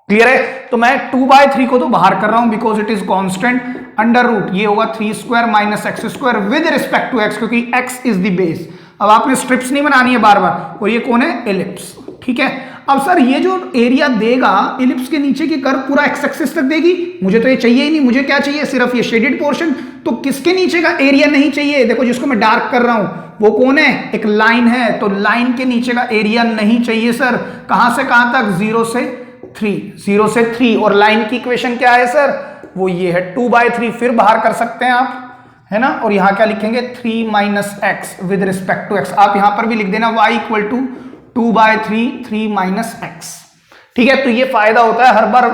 क्लियर है। तो मैं 2/3 को तो बाहर कर रहा हूं because it is constant, under root ये होगा 3 square minus x square with respect to x, क्योंकि x इज द बेस। अब आपने स्ट्रिप्स नहीं बनानी है बार बार, और ये कौन है, इलिप्स, ठीक है। अब सर ये जो एरिया देगा इलिप्स के नीचे की कर्व पूरा एक्स एक्सिस तक देगी, मुझे तो ये चाहिए ही नहीं, मुझे क्या चाहिए, सिर्फ ये शेडेड पोर्शन। तो किसके नीचे का एरिया नहीं चाहिए, देखो जिसको मैं डार्क कर रहा हूं वो कौन है, एक लाइन है, तो लाइन के नीचे का एरिया नहीं चाहिए सर, कहां से कहां तक, 0 से 3, और लाइन की इक्वेशन क्या है सर, वो ये है 2/3, फिर बाहर कर सकते हैं आप, है ना, और यहां क्या लिखेंगे 3 minus x with respect to x, आप यहां पर भी लिख देना y equal to 2/3 3 minus x, ठीक है। तो ये फायदा होता है हर बार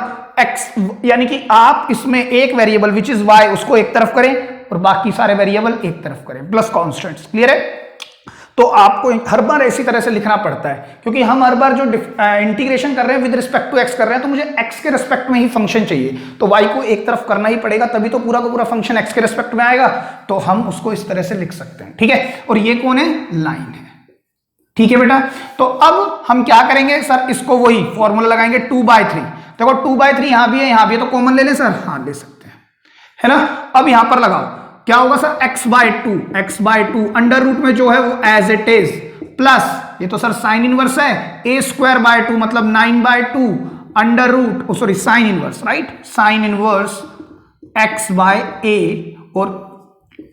x, यानी कि आप इसमें एक वेरिएबल विच इज y उसको एक तरफ करें और बाकी सारे वेरिएबल एक तरफ करें प्लस कांस्टेंट्स, क्लियर है। तो आपको हर बार इसी तरह से लिखना पड़ता है, क्योंकि हम हर बार जो इंटीग्रेशन कर रहे हैं विद रिस्पेक्ट टू x कर रहे हैं, तो मुझे x के रिस्पेक्ट में ही फंक्शन चाहिए, तो y को एक तरफ करना ही पड़ेगा, तभी तो पूरा का पूरा फंक्शन x के रिस्पेक्ट में आएगा, तो हम उसको इस तरह से लिख सकते हैं, ठीक है। और ये कौन है, लाइन है, ठीक है बेटा। तो अब हम क्या करेंगे सर, इसको वही फॉर्मूला लगाएंगे 2/3, देखो 2/3 यहां भी है यहां भी है, तो कॉमन ले लें सर, हाँ ले सकते हैं, है ना। अब यहां पर लगाओ क्या होगा सर, x/2 अंडर रूट में जो है वो एज इट इज प्लस ये तो सर साइन इनवर्स है, ए स्क्वायर बाय 2 मतलब 9/2 under root sorry sine inverse, right, sine inverse x by a और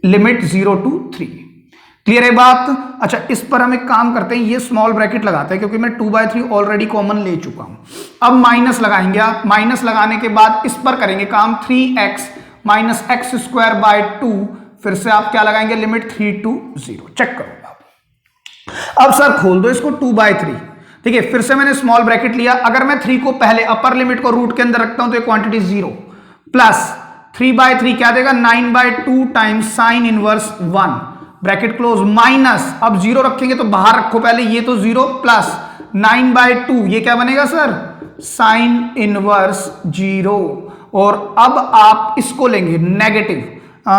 लिमिट 0 to 3। क्लियर है बात? अच्छा, इस पर हम एक काम करते हैं, ये स्मॉल ब्रैकेट लगाते हैं क्योंकि मैं 2/3 ऑलरेडी कॉमन ले चुका हूं। अब माइनस लगाएंगे आप, माइनस लगाने के बाद इस पर करेंगे काम 3x minus x square by 2, फिर से आप क्या लगाएंगे, लिमिट 3 to 0। चेक करो आप। अब सर खोल दो इसको 2/3, ठीक है, फिर से मैंने स्मॉल ब्रैकेट लिया, अगर मैं 3 को पहले अपर लिमिट को रूट के अंदर रखता हूं तो ये क्वांटिटी 0 प्लस 3/3 क्या देगा, 9/2 times sine inverse 1 bracket close minus, अब 0 रखेंगे तो बाहर रखो पहले, ये तो 0 प्लस 9/2 ये क्या बनेगा सर, साइन इनवर्स 0। और अब आप इसको लेंगे नेगेटिव,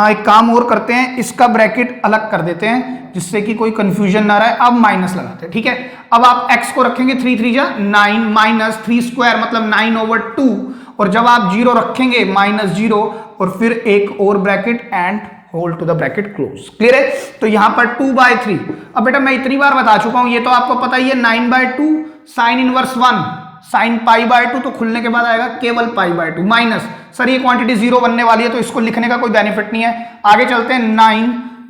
एक काम और करते हैं, इसका ब्रैकेट अलग कर देते हैं जिससे कि कोई कंफ्यूजन ना रहे। अब माइनस लगाते हैं, ठीक है। अब आप x को रखेंगे 3 3 जा 9 माइनस 3 स्क्वायर मतलब 9/2, और जब आप 0 रखेंगे -0 और फिर एक और bracket and hold to the bracket close. Clear है? तो यहां पर 2/3। अब बेटा मैं इतनी बार बता चुका हूं, ये तो आपको पता ही है, 9/2 साइन इनवर्स 1 साइन π/2 तो खुलने के बाद आएगा केवल π/2 माइनस, सर ये क्वांटिटी 0 बनने वाली है तो इसको लिखने का कोई बेनिफिट नहीं है। आगे चलते हैं,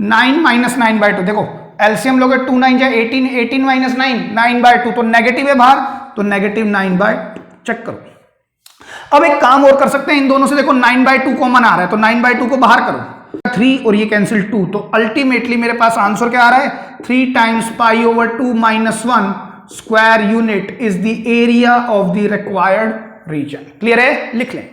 9 माइनस 9/2, देखो एलसीएम लोगे 2 9 जा 18, 18 माइनस 9 9/2 तो नेगेटिव है बाहर, तो नेगेटिव 9/2। चेक करो। अब एक काम और कर सकते हैं, इन दोनों से देखो 9/2 कॉमन आ रहा है तो 9/2 को बाहर करो, 3 और ये कैंसिल 2, तो अल्टीमेटली मेरे पास आंसर क्या आ रहा है, 3 times π/2 minus 1 square unit is the area of the required region. Clear है? लिख लें।